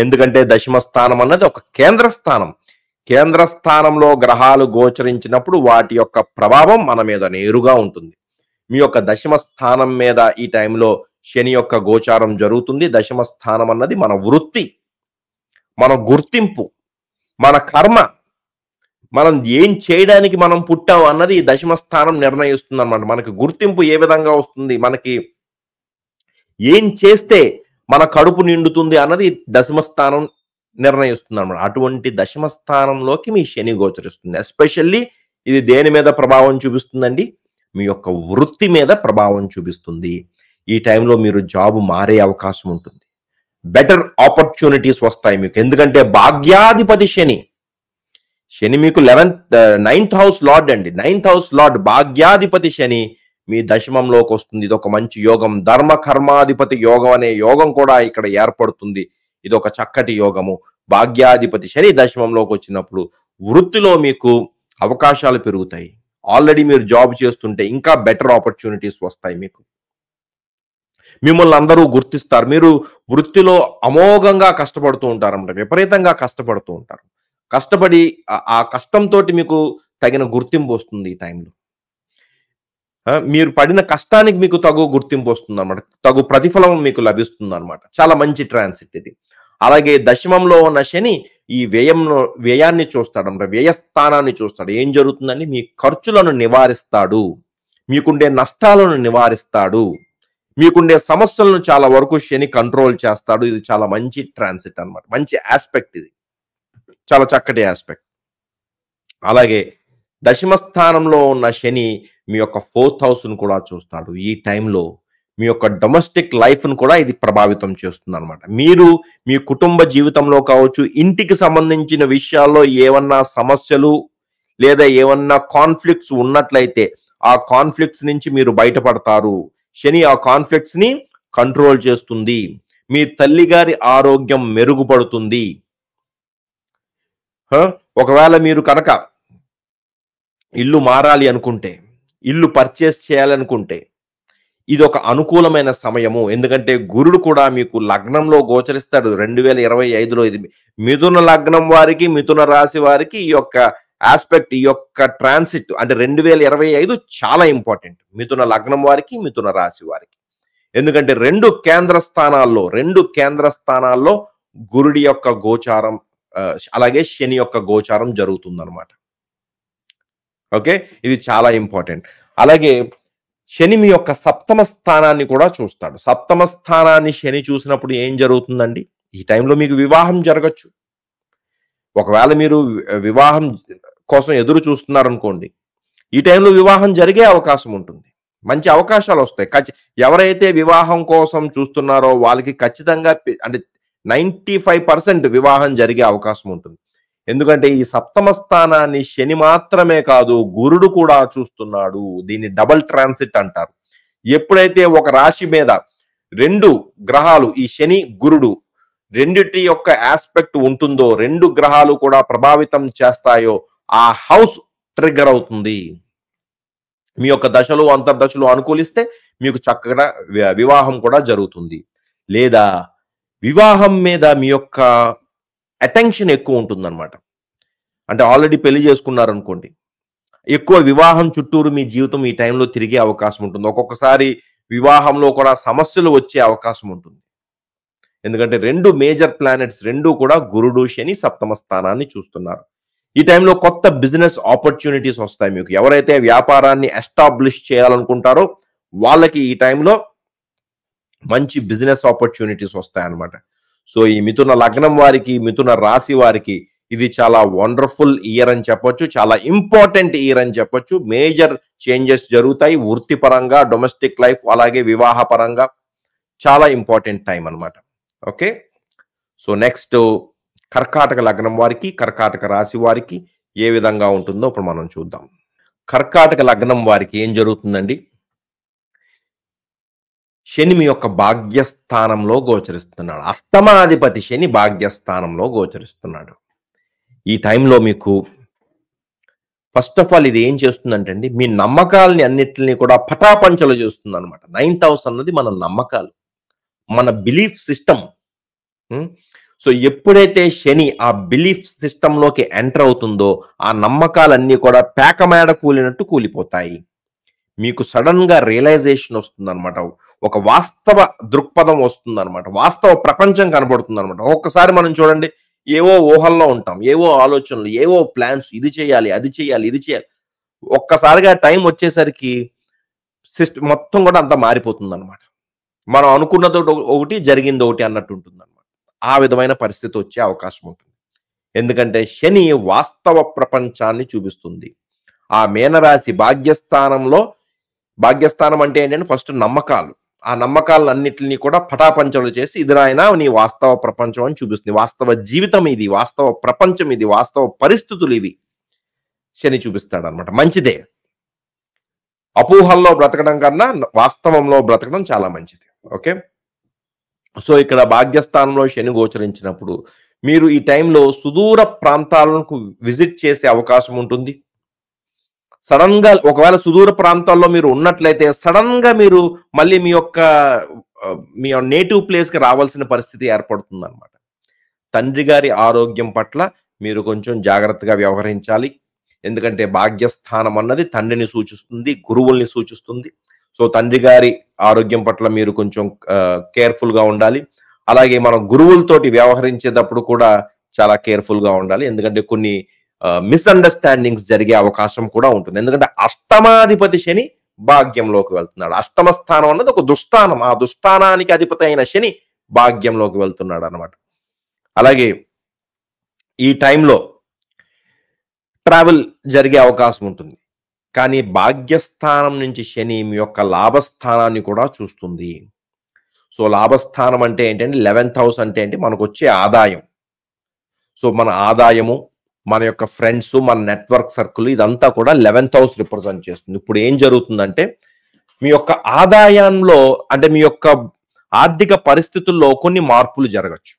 ఎందుకంటే దశమ స్థానం అన్నది ఒక కేంద్ర స్థానం. కేంద్ర స్థానంలో గ్రహాలు గోచరించినప్పుడు వాటి యొక్క ప్రభావం మన మీద నేరుగా ఉంటుంది. మీ యొక్క దశమ స్థానం మీద ఈ టైంలో శని యొక్క గోచారం జరుగుతుంది. దశమ స్థానం అన్నది మన వృత్తి, మన గుర్తింపు, మన కర్మ, మనం ఏం చేయడానికి మనం పుట్టాం అన్నది ఈ దశమ స్థానం నిర్ణయిస్తుంది అన్నమాట. మనకి గుర్తింపు ఏ విధంగా వస్తుంది, మనకి ఏం చేస్తే మన కడుపు నిండుతుంది అన్నది దశమ స్థానం నిర్ణయిస్తుంది అన్నమాట. అటువంటి దశమ స్థానంలోకి మీ శని గోచరిస్తుంది. ఎస్పెషల్లీ ఇది దేని మీద ప్రభావం చూపిస్తుందండి? మీ యొక్క వృత్తి మీద ప్రభావం చూపిస్తుంది. ఈ టైంలో మీరు జాబ్ మారే అవకాశం ఉంటుంది. బెటర్ ఆపర్చునిటీస్ వస్తాయి మీకు. ఎందుకంటే భాగ్యాధిపతి శని, శని మీకు 9th హౌస్ లార్డ్ అండి. 9th హౌస్ లార్డ్ భాగ్యాధిపతి శని మీ దశమంలోకి వస్తుంది. ఇది ఒక మంచి యోగం. ధర్మ కర్మాధిపతి యోగం అనే యోగం కూడా ఇక్కడ ఏర్పడుతుంది. ఇది ఒక చక్కటి యోగము. భాగ్యాధిపతి శని దశమంలోకి వచ్చినప్పుడు వృత్తిలో మీకు అవకాశాలు పెరుగుతాయి. ఆల్రెడీ మీరు జాబ్ చేస్తుంటే ఇంకా బెటర్ ఆపర్చునిటీస్ వస్తాయి మీకు. మిమ్మల్ని అందరూ గుర్తిస్తారు. మీరు వృత్తిలో అమోఘంగా కష్టపడుతూ ఉంటారన్నమాట. విపరీతంగా కష్టపడుతూ ఉంటారు. కష్టపడి ఆ కష్టంతోటి మీకు తగిన గుర్తింపు వస్తుంది ఈ టైంలో. మీరు పడిన కష్టానికి మీకు తగు గుర్తింపు వస్తుందన్నమాట. తగు ప్రతిఫలం మీకు లభిస్తుందన్నమాట. చాలా మంచి ట్రాన్సిట్ ఇది. అలాగే దశమంలో ఉన్న శని ఈ వ్యయాన్ని చూస్తాడన్నమాట. వ్యయస్థానాన్ని చూస్తాడు. ఏం జరుగుతుందండి? మీ ఖర్చులను నివారిస్తాడు. మీకుండే నష్టాలను నివారిస్తాడు. మీకుండే సమస్యలను చాలా వరకు శని కంట్రోల్ చేస్తాడు. ఇది చాలా మంచి ట్రాన్సిట్ అన్నమాట. మంచి ఆస్పెక్ట్ ఇది. చాలా చక్కటి ఆస్పెక్ట్. అలాగే దశమ స్థానంలో ఉన్న శని మీ యొక్క 4th హౌస్‌ను కూడా చూస్తాడు. ఈ టైంలో మీ యొక్క డొమెస్టిక్ లైఫ్‌ను కూడా ఇది ప్రభావితం చేస్తుందన్నమాట. మీరు మీ కుటుంబ జీవితంలో కావచ్చు, ఇంటికి సంబంధించిన విషయాల్లో ఏమన్నా సమస్యలు లేదా ఏమన్నా కాన్ఫ్లిక్ట్స్ ఉన్నట్లయితే ఆ కాన్ఫ్లిక్ట్స్ నుంచి మీరు బయటపడతారు. శని ఆ కాన్ఫ్లిక్ట్స్‌ని కంట్రోల్ చేస్తుంది. మీ తల్లిగారి ఆరోగ్యం మెరుగుపడుతుంది. ఒకవేళ మీరు కనుక ఇల్లు మారాలి అనుకుంటే, ఇల్లు పర్చేస్ చేయాలనుకుంటే ఇది ఒక అనుకూలమైన సమయము. ఎందుకంటే గురుడు కూడా మీకు లగ్నంలో గోచరిస్తాడు. 2025లో ఇది మిథున లగ్నం వారికి, మిథున రాశి వారికి ఈ యొక్క ఆస్పెక్ట్, ఈ యొక్క ట్రాన్సిట్ అంటే 2025 చాలా ఇంపార్టెంట్. మిథున లగ్నం వారికి, మిథున రాశి వారికి. ఎందుకంటే రెండు కేంద్ర స్థానాల్లో గురుడి యొక్క గోచారం అలాగే శని యొక్క గోచారం జరుగుతుందన్నమాట. ఓకే, ఇది చాలా ఇంపార్టెంట్. అలాగే శని మీ యొక్క సప్తమ స్థానాన్ని కూడా చూస్తాడు. సప్తమ స్థానాన్ని శని చూసినప్పుడు ఏం జరుగుతుందండి? ఈ టైంలో మీకు వివాహం జరగచ్చు. ఒకవేళ మీరు వివాహం కోసం ఎదురు చూస్తున్నారనుకోండి, ఈ టైంలో వివాహం జరిగే అవకాశం ఉంటుంది. మంచి అవకాశాలు వస్తాయి. ఎవరైతే వివాహం కోసం చూస్తున్నారో వాళ్ళకి ఖచ్చితంగా అంటే 95% వివాహం జరిగే అవకాశం ఉంటుంది. ఎందుకంటే ఈ సప్తమ స్థానాన్ని శని మాత్రమే కాదు గురుడు కూడా చూస్తున్నాడు. దీన్ని డబల్ ట్రాన్సిట్ అంటారు. ఎప్పుడైతే ఒక రాశి మీద రెండు గ్రహాలు, ఈ శని గురుడు రెండిటి యొక్క ఆస్పెక్ట్ ఉంటుందో, రెండు గ్రహాలు కూడా ప్రభావితం చేస్తాయో, ఆ హౌస్ ట్రిగ్గర్ అవుతుంది. మీ యొక్క దశలు అంతర్దశలు అనుకూలిస్తే మీకు చక్కగా వివాహం కూడా జరుగుతుంది. లేదా వివాహం మీద మీ యొక్క అటెన్షన్ ఎక్కువ ఉంటుందన్నమాట. అంటే ఆల్రెడీ పెళ్లి చేసుకున్నారనుకోండి, ఎక్కువ వివాహం చుట్టూరు మీ జీవితం ఈ టైంలో తిరిగే అవకాశం ఉంటుంది. ఒక్కొక్కసారి వివాహంలో కూడా సమస్యలు వచ్చే అవకాశం ఉంటుంది. ఎందుకంటే రెండు మేజర్ ప్లానెట్స్ రెండు కూడా గురుడు శని సప్తమ స్థానాన్ని చూస్తున్నారు. ఈ టైంలో కొత్త బిజినెస్ ఆపర్చునిటీస్ వస్తాయి మీకు. ఎవరైతే వ్యాపారాన్ని ఎస్టాబ్లిష్ చేయాలనుకుంటారో వాళ్ళకి ఈ టైంలో మంచి బిజినెస్ ఆపర్చునిటీస్ వస్తాయన్నమాట. సో ఈ మిథున లగ్నం వారికి, మిథున రాశి వారికి ఇది చాలా వండర్ఫుల్ ఇయర్ అని చెప్పొచ్చు. చాలా ఇంపార్టెంట్ ఇయర్ అని చెప్పొచ్చు. మేజర్ చేంజెస్ జరుగుతాయి వృత్తిపరంగా, డొమెస్టిక్ లైఫ్ అలాగే వివాహ పరంగా. చాలా ఇంపార్టెంట్ టైం అన్నమాట. ఓకే, సో నెక్స్ట్ కర్కాటక లగ్నం వారికి, కర్కాటక రాశి వారికి ఏ విధంగా ఉంటుందో ఇప్పుడు మనం చూద్దాం. కర్కాటక లగ్నం వారికి ఏం జరుగుతుందండి? శని మీ యొక్క భాగ్యస్థానంలో గోచరిస్తున్నాడు. అష్టమాధిపతి శని భాగ్యస్థానంలో గోచరిస్తున్నాడు. ఈ టైంలో మీకు ఫస్ట్ ఆఫ్ ఆల్ ఇది ఏం చేస్తుందంటే అండి, మీ నమ్మకాలని అన్నిటిని కూడా పటాపంచలు చేస్తుంది అనమాట. 9th హౌస్ అన్నది మన నమ్మకాలు, మన బిలీఫ్ సిస్టమ్. సో ఎప్పుడైతే శని ఆ బిలీఫ్ సిస్టంలోకి ఎంటర్ అవుతుందో ఆ నమ్మకాలన్నీ కూడా పేకమేడ కూలినట్టు కూలిపోతాయి. మీకు సడన్ గా రియలైజేషన్ వస్తుంది అనమాట. ఒక వాస్తవ దృక్పథం వస్తుంది అనమాట. వాస్తవ ప్రపంచం కనబడుతుంది అనమాట. ఒక్కసారి మనం చూడండి, ఏవో ఊహల్లో ఉంటాం, ఏవో ఆలోచనలు, ఏవో ప్లాన్స్, ఇది చేయాలి, అది చేయాలి, ఇది చేయాలి. ఒక్కసారిగా టైం వచ్చేసరికి సిస్టమ్ మొత్తం కూడా అంతా మారిపోతుంది అనమాట. మనం అనుకున్నది ఒకటి, జరిగింది ఒకటి అన్నట్టు ఉంటుంది అనమాట. ఆ విధమైన పరిస్థితి వచ్చే అవకాశం ఉంటుంది. ఎందుకంటే శని వాస్తవ ప్రపంచాన్ని చూపిస్తుంది. ఆ మీనరాశి భాగ్యస్థానం అంటే ఏంటంటే ఫస్ట్ నమ్మకాలు. ఆ నమ్మకాలన్నింటినీ కూడా పటాపంచలు చేసి ఇది నాయన నీ వాస్తవ ప్రపంచం అని చూపిస్తుంది. వాస్తవ జీవితం ఇది, వాస్తవ ప్రపంచం ఇది, వాస్తవ పరిస్థితులు ఇవి శని చూపిస్తాడు అనమాట. మంచిదే. అపోహల్లో బ్రతకడం కన్నా వాస్తవంలో బ్రతకడం చాలా మంచిది. ఓకే, సో ఇక్కడ భాగ్యస్థానంలో శని గోచరించినప్పుడు మీరు ఈ టైంలో సుదూర ప్రాంతాలకు విజిట్ చేసే అవకాశం ఉంటుంది. సడన్ గా ఒకవేళ సుదూర ప్రాంతాల్లో మీరు ఉన్నట్లయితే సడన్ గా మీరు మళ్ళీ మీ యొక్క మీ నేటివ్ ప్లేస్‌కి రావాల్సిన పరిస్థితి ఏర్పడుతుందన్నమాట. తండ్రి గారి ఆరోగ్యం పట్ల మీరు కొంచెం జాగ్రత్తగా వ్యవహరించాలి. ఎందుకంటే భాగ్యస్థానం అన్నది తండ్రిని సూచిస్తుంది, గురువుల్ని సూచిస్తుంది. సో, తండ్రి గారి ఆరోగ్యం పట్ల మీరు కొంచెం కేర్‌ఫుల్‌గా ఉండాలి. అలాగే మనం గురువులతోటి వ్యవహరించేటప్పుడు కూడా చాలా కేర్‌ఫుల్‌గా ఉండాలి. ఎందుకంటే కొన్ని మిస్‌అండర్‌స్టాండింగ్స్ జరిగే అవకాశం కూడా ఉంటుంది. ఎందుకంటే అష్టమాధిపతి శని భాగ్యంలోకి వెళ్తున్నాడు. అష్టమ స్థానం అన్నది ఒక దుస్థానం. ఆ దుస్థానానికి అధిపతి అయిన శని భాగ్యంలోకి వెళ్తున్నాడన్నమాట. అలాగే ఈ టైంలో ట్రావెల్ జరిగే అవకాశం ఉంటుంది. కానీ భాగ్యస్థానం నుంచి శని మీ యొక్క లాభస్థానాన్ని కూడా చూస్తుంది. సో, లాభస్థానం అంటే ఏంటంటే 11th హౌస్ అంటే ఏంటి? మనకొచ్చే ఆదాయం. సో, మన ఆదాయము, మన యొక్క ఫ్రెండ్స్, మన నెట్వర్క్ సర్కిల్ ఇదంతా కూడా 11th హౌస్ రిప్రజెంట్ చేస్తుంది. ఇప్పుడు ఏం జరుగుతుందంటే మీ యొక్క ఆదాయంలో అంటే మీ యొక్క ఆర్థిక పరిస్థితుల్లో కొన్ని మార్పులు జరగొచ్చు.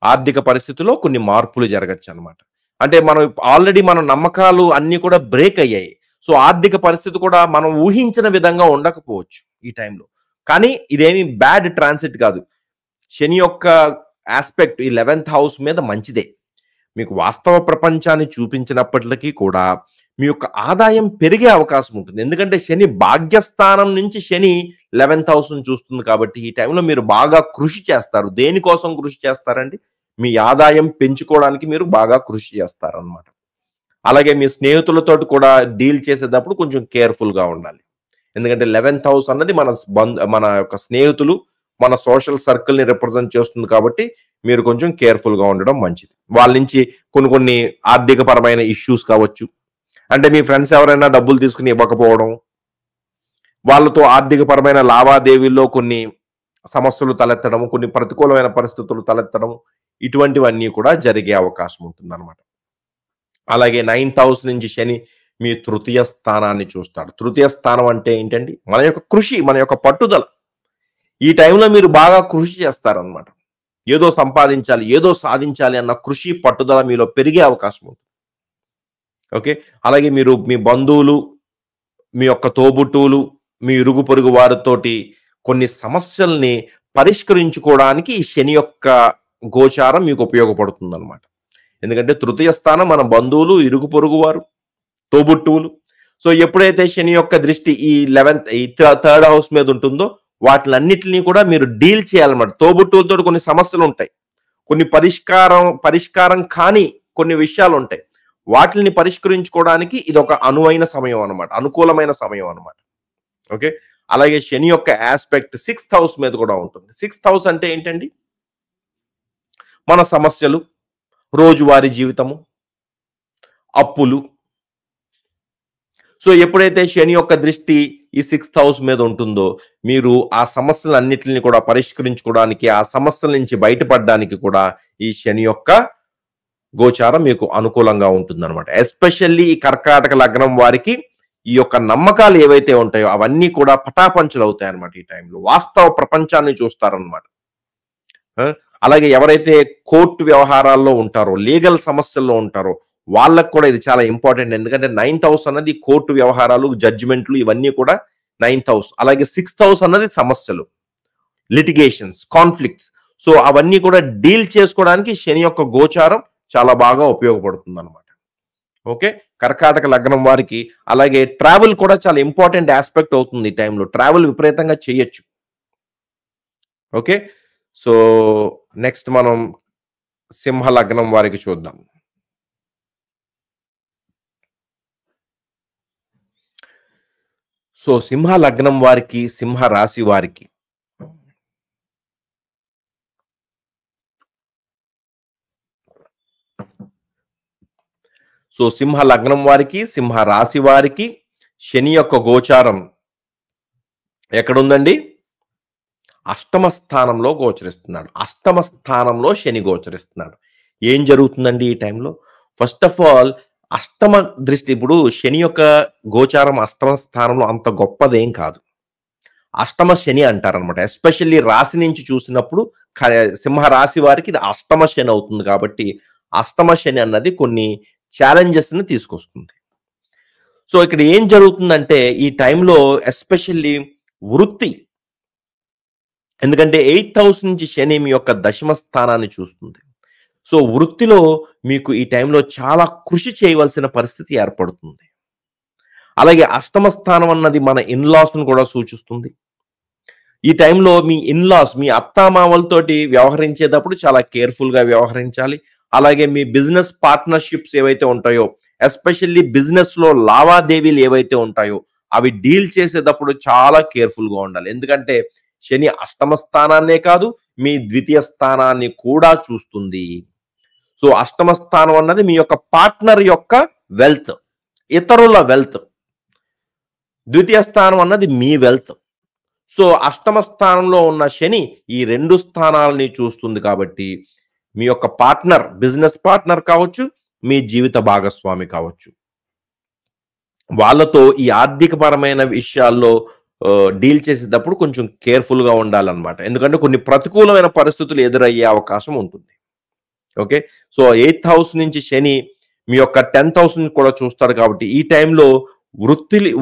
ఆర్థిక పరిస్థితుల్లో కొన్ని మార్పులు జరగొచ్చనమాట. అంటే మనం ఆల్రెడీ మన నమ్మకాలు అన్నీ కూడా బ్రేక్ అయ్యాయి. సో, ఆర్థిక పరిస్థితి కూడా మనం ఊహించిన విధంగా ఉండకపోవచ్చు ఈ టైంలో. కానీ ఇదేమి బ్యాడ్ ట్రాన్సిట్ కాదు. శని యొక్క యాస్పెక్ట్ ఈ 11th హౌస్ మీద మంచిదే. మీకు వాస్తవ ప్రపంచాన్ని చూపించినప్పటికీ కూడా మీ యొక్క ఆదాయం పెరిగే అవకాశం ఉంటుంది. ఎందుకంటే శని భాగ్యస్థానం నుంచి శని 11th హౌస్‌ని చూస్తుంది కాబట్టి ఈ టైంలో మీరు బాగా కృషి చేస్తారు. దేనికోసం కృషి చేస్తారండి? మీ ఆదాయం పెంచుకోవడానికి మీరు బాగా కృషి చేస్తారనమాట. అలాగే మీ స్నేహితులతోటి కూడా డీల్ చేసేటప్పుడు కొంచెం కేర్‌ఫుల్‌గా ఉండాలి. ఎందుకంటే 11th హౌస్ అన్నది మన యొక్క స్నేహితులు, మన సోషల్ సర్కిల్‌ని రిప్రజెంట్ చేస్తుంది కాబట్టి మీరు కొంచెం కేర్‌ఫుల్‌గా ఉండడం మంచిది. వాళ్ళ నుంచి కొన్ని ఆర్థికపరమైన ఇష్యూస్ కావచ్చు. అంటే మీ ఫ్రెండ్స్ ఎవరైనా డబ్బులు తీసుకొని ఇవ్వకపోవడం, వాళ్ళతో ఆర్థికపరమైన లావాదేవీల్లో కొన్ని సమస్యలు తలెత్తడం, కొన్ని ప్రతికూలమైన పరిస్థితులు తలెత్తడం, ఇటువంటివన్నీ కూడా జరిగే అవకాశం ఉంటుందన్నమాట. అలాగే 9th హౌస్ నుంచి శని మీ తృతీయ స్థానాన్ని చూస్తాడు. తృతీయ స్థానం అంటే ఏంటండి? మన యొక్క కృషి, మన యొక్క పట్టుదల. ఈ టైంలో మీరు బాగా కృషి చేస్తారనమాట. ఏదో సంపాదించాలి, ఏదో సాధించాలి అన్న కృషి, పట్టుదల మీలో పెరిగే అవకాశం ఉంటుంది. ఓకే. అలాగే మీరు మీ బంధువులు, మీ యొక్క తోబుట్టువులు, మీ ఇరుగు పొరుగు వారితోటి కొన్ని సమస్యల్ని పరిష్కరించుకోవడానికి ఈ శని యొక్క గోచారం మీకు ఉపయోగపడుతుందన్నమాట. ఎందుకంటే తృతీయ స్థానం మన బంధువులు, ఇరుగు పొరుగు వారు, తోబుట్టువులు. సో, ఎప్పుడైతే శని యొక్క దృష్టి ఈ 11th ఈ థర్డ్ హౌస్ మీద ఉంటుందో వాటిలన్నిటిని కూడా మీరు డీల్ చేయాలన్నమాట. తోబుట్టువులతో కొన్ని సమస్యలు ఉంటాయి. కొన్ని పరిష్కారం కాని కొన్ని విషయాలు ఉంటాయి. వాటిని పరిష్కరించుకోవడానికి ఇది ఒక అనువైన సమయం అన్నమాట. అనుకూలమైన సమయం అన్నమాట. ఓకే. అలాగే శని యొక్క యాస్పెక్ట్ 6th హౌస్ మీద కూడా ఉంటుంది. 6th హౌస్ అంటే ఏంటండి? మన సమస్యలు, రోజువారీ జీవితము, అప్పులు. సో, ఎప్పుడైతే శని యొక్క దృష్టి ఈ 6th హౌస్ మీద ఉంటుందో మీరు ఆ సమస్యలన్నిటిని కూడా పరిష్కరించుకోవడానికి, ఆ సమస్యల నుంచి బయటపడడానికి కూడా ఈ శని యొక్క గోచారం మీకు అనుకూలంగా ఉంటుందన్నమాట. ఎస్పెషల్లీ ఈ కర్కాటక లగ్నం వారికి ఈ యొక్క నమ్మకాలు ఏవైతే ఉంటాయో అవన్నీ కూడా పటాపంచలు అవుతాయన్నమాట ఈ టైంలో. వాస్తవ ప్రపంచాన్ని చూస్తారన్నమాట. అలాగే ఎవరైతే కోర్టు వ్యవహారాల్లో ఉంటారో, లీగల్ సమస్యల్లో ఉంటారో వాళ్ళకు కూడా ఇది చాలా ఇంపార్టెంట్. ఎందుకంటే 9th హౌస్ అన్నది కోర్టు వ్యవహారాలు, జడ్జిమెంట్లు ఇవన్నీ కూడా 9th హౌస్. అలాగే 6th హౌస్ అన్నది సమస్యలు, లిటిగేషన్స్, కాన్ఫ్లిక్ట్స్. సో, అవన్నీ కూడా డీల్ చేసుకోవడానికి శని యొక్క గోచారం చాలా బాగా ఉపయోగపడుతుంది అనమాట. ఓకే. కర్కాటక లగ్నం వారికి అలాగే ట్రావెల్ కూడా చాలా ఇంపార్టెంట్ ఆస్పెక్ట్ అవుతుంది ఈ టైంలో. ట్రావెల్ విపరీతంగా చేయొచ్చు. ఓకే. సో, నెక్స్ట్ మనం సింహ లగ్నం వారికి చూద్దాం. సో, సింహ లగ్నం వారికి, సింహ రాశి వారికి సో, సింహ లగ్నం వారికి, సింహ రాశి వారికి శని యొక్క గోచారం ఎక్కడుందండి? అష్టమ స్థానంలో గోచరిస్తున్నాడు. అష్టమ స్థానంలో శని గోచరిస్తున్నాడు. ఏం జరుగుతుందండి ఈ టైంలో? ఫస్ట్ ఆఫ్ ఆల్ అష్టమ దృష్టి, ఇప్పుడు శని యొక్క గోచారం అష్టమ స్థానంలో అంత గొప్పదేం కాదు. అష్టమ శని అంటారనమాట. ఎస్పెషల్లీ రాశి నుంచి చూసినప్పుడు సింహ రాశి వారికి ఇది అష్టమ శని అవుతుంది కాబట్టి అష్టమ శని అన్నది కొన్ని ఛాలెంజెస్ ని తీసుకొస్తుంది. సో, ఇక్కడ ఏం జరుగుతుందంటే ఈ టైంలో ఎస్పెషల్లీ వృత్తి, ఎందుకంటే 8th హౌస్ నుంచి శని మీ యొక్క దశమ స్థానాన్ని చూస్తుంది. సో, వృత్తిలో మీకు ఈ టైంలో చాలా కృషి చేయవలసిన పరిస్థితి ఏర్పడుతుంది. అలాగే అష్టమ స్థానం అన్నది మన ఇన్‌లాస్‌ను కూడా సూచిస్తుంది. ఈ టైంలో మీ ఇన్‌లాస్, మీ అత్తామామలతోటి వ్యవహరించేటప్పుడు చాలా కేర్‌ఫుల్‌గా వ్యవహరించాలి. అలాగే మీ బిజినెస్ పార్ట్నర్‌షిప్స్ ఏవైతే ఉంటాయో, ఎస్పెషల్లీ బిజినెస్‌లో లావాదేవీలు ఏవైతే ఉంటాయో, అవి డీల్ చేసేటప్పుడు చాలా కేర్‌ఫుల్‌గా ఉండాలి. ఎందుకంటే శని అష్టమ స్థానాన్నే కాదు, మీ ద్వితీయ స్థానాన్ని కూడా చూస్తుంది. సో, అష్టమ స్థానం అన్నది మీ యొక్క పార్ట్నర్ యొక్క వెల్త్, ఇతరుల వెల్త్. ద్వితీయ స్థానం అన్నది మీ వెల్త్. సో, అష్టమ స్థానంలో ఉన్న శని ఈ 2 స్థానాలని చూస్తుంది కాబట్టి, మీ యొక్క పార్ట్నర్, బిజినెస్ పార్ట్నర్ కావచ్చు, మీ జీవిత భాగస్వామి కావచ్చు. వాళ్ళతో ఈ ఆర్థికపరమైన విషయాల్లో డీల్ చేసేటప్పుడు కొంచెం కేర్‌ఫుల్‌గా ఉండాలన్నమాట. ఎందుకంటే కొన్ని ప్రతికూలమైన పరిస్థితులు ఎదురయ్యే అవకాశం ఉంటుంది. ఓకే. సో, 8th హౌస్ నుంచి శని మీ యొక్క 10th హౌస్‌ని కూడా చూస్తాడు కాబట్టి, ఈ టైంలో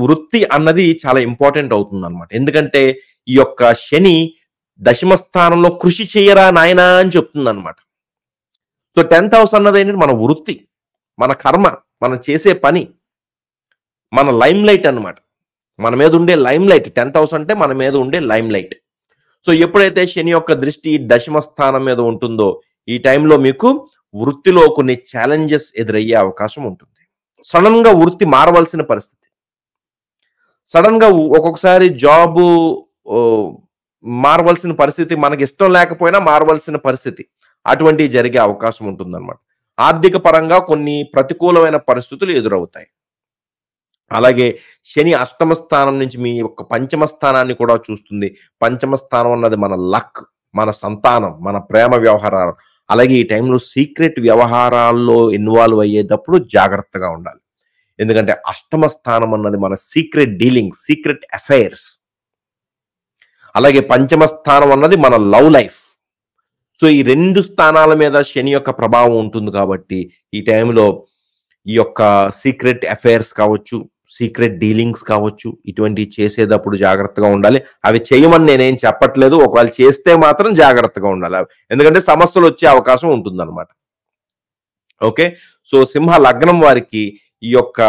వృత్తి అన్నది చాలా ఇంపార్టెంట్ అవుతుందన్నమాట. ఎందుకంటే ఈ యొక్క శని దశమ స్థానంలో కృషి చెయ్యరా నాయనా అని చెప్తుందన్నమాట. సో, 10th హౌస్ అన్నదేంటంటే మన వృత్తి, మన కర్మ, మనం చేసే పని, మన లైమ్‌లైట్ అన్నమాట. మన మీద ఉండే లైమ్‌లైట్ 10th హౌస్ అంటే మన మీద ఉండే లైమ్‌లైట్. సో, ఎప్పుడైతే శని యొక్క దృష్టి దశమ స్థానం మీద ఉంటుందో, ఈ టైంలో మీకు వృత్తిలో కొన్ని ఛాలెంజెస్ ఎదురయ్యే అవకాశం ఉంటుంది. సడెన్‌గా వృత్తి మారవలసిన పరిస్థితి. సడెన్‌గా ఒక్కొక్కసారి జాబు ఓహ్, మారవలసిన పరిస్థితి, మనకిష్టం లేకపోయినా మారవలసిన పరిస్థితి. అటువంటివి జరిగే అవకాశం ఉంటుందన్నమాట. ఆర్థిక పరంగా కొన్ని ప్రతికూలమైన పరిస్థితులు ఎదురవుతాయి. అలాగే శని అష్టమ స్థానం నుంచి మీ యొక్క పంచమ స్థానాన్ని కూడా చూస్తుంది. పంచమ స్థానం అన్నది మన లక్, మన సంతానం, మన ప్రేమ వ్యవహారాలు. అలాగే ఈ టైంలో సీక్రెట్ వ్యవహారాల్లో ఇన్వాల్వ్ అయ్యేటప్పుడు జాగ్రత్తగా ఉండాలి. ఎందుకంటే అష్టమ స్థానం అన్నది మన సీక్రెట్ డీలింగ్, సీక్రెట్ అఫైర్స్. అలాగే పంచమ స్థానం అన్నది మన లవ్ లైఫ్. సో, ఈ 2 స్థానాల మీద శని యొక్క ప్రభావం ఉంటుంది కాబట్టి, ఈ టైంలో ఈ యొక్క సీక్రెట్ అఫైర్స్ కావచ్చు, సీక్రెట్ డీలింగ్స్ కావచ్చు, ఇటువంటివి చేసేటప్పుడు జాగ్రత్తగా ఉండాలి. అవి చేయమని నేనేం చెప్పట్లేదు. ఒకవేళ చేస్తే మాత్రం జాగ్రత్తగా ఉండాలి. ఎందుకంటే సమస్యలొచ్చే అవకాశం ఉంటుందన్నమాట. ఓకే. సో, సింహ లగ్నం వారికి ఈ యొక్క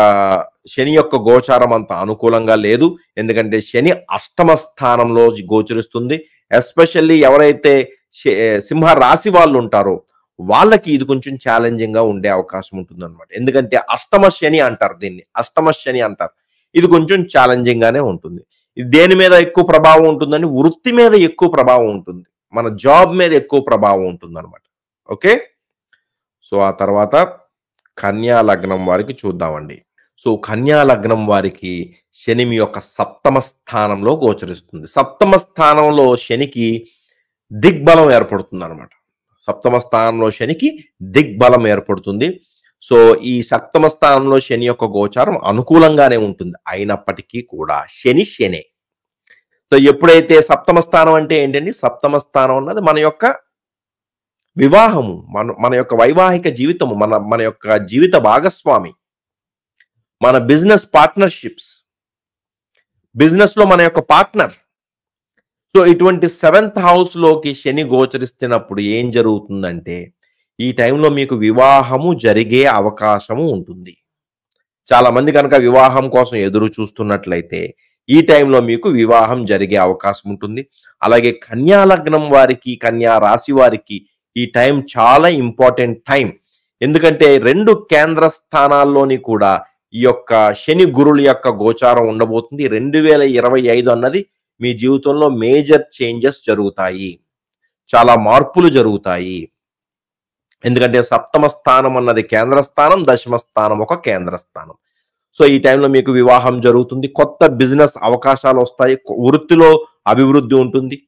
శని యొక్క గోచారం అంత అనుకూలంగా లేదు. ఎందుకంటే శని అష్టమ స్థానంలో గోచరిస్తుంది. ఎస్పెషల్లీ ఎవరైతే సింహ రాశి వాళ్ళు ఉంటారో, వాళ్ళకి ఇది కొంచెం ఛాలెంజింగ్‌గా ఉండే అవకాశం ఉంటుందన్నమాట. ఎందుకంటే అష్టమ శని అంటారు దీన్ని. అష్టమ శని అంటారు. ఇది కొంచెం ఛాలెంజింగ్‌గానే ఉంటుంది. ఇది దేని మీద ఎక్కువ ప్రభావం ఉంటుందంటే వృత్తి మీద ఎక్కువ ప్రభావం ఉంటుంది. మన జాబ్ మీద ఎక్కువ ప్రభావం ఉంటుందన్నమాట. ఓకే. సో, ఆ తర్వాత కన్యా లగ్నం వారికి చూద్దామండి. సో, కన్యా లగ్నం వారికి శని మీ యొక్క సప్తమ స్థానంలో గోచరిస్తుంది. సప్తమ స్థానంలో శనికి దిగ్బలం ఏర్పడుతుందన్నమాట. సప్తమ స్థానంలో శనికి దిగ్బలం ఏర్పడుతుంది. సో, ఈ సప్తమ స్థానంలో శని యొక్క గోచారం అనుకూలంగానే ఉంటుంది. అయినప్పటికీ కూడా శని శనే. సో, ఎప్పుడైతే సప్తమ స్థానం అంటే ఏంటండి? సప్తమ స్థానం అన్నది మన యొక్క వివాహము, మన యొక్క వైవాహిక జీవితము, మన యొక్క జీవిత భాగస్వామి, మన బిజినెస్ పార్ట్నర్‌షిప్స్, బిజినెస్‌లో మన యొక్క పార్ట్నర్. సో, ఇటువంటి 7th హౌస్‌లోకి శని గోచరిస్తున్నప్పుడు ఏం జరుగుతుందంటే, ఈ టైంలో మీకు వివాహము జరిగే అవకాశము ఉంటుంది. చాలామంది గనక వివాహం కోసం ఎదురు చూస్తున్నట్లయితే, ఈ టైంలో మీకు వివాహం జరిగే అవకాశం ఉంటుంది. అలాగే కన్యా లగ్నం వారికి, కన్యా రాశి వారికి ఈ టైం చాలా ఇంపార్టెంట్ టైం. ఎందుకంటే 2 కేంద్ర స్థానాల్లోని కూడా ఈ యొక్క శని గురుల యొక్క గోచారం ఉండబోతుంది. 2025 అన్నది మీ జీవితంలో మేజర్ చేంజెస్ జరుగుతాయి. చాలా మార్పులు జరుగుతాయి. ఎందుకంటే సప్తమ స్థానం అన్నది కేంద్ర స్థానం, దశమ స్థానం ఒక కేంద్ర స్థానం. సో, ఈ టైంలో మీకు వివాహం జరుగుతుంది. కొత్త బిజినెస్ అవకాశాలు వస్తాయి. వృత్తిలో అభివృద్ధి ఉంటుంది.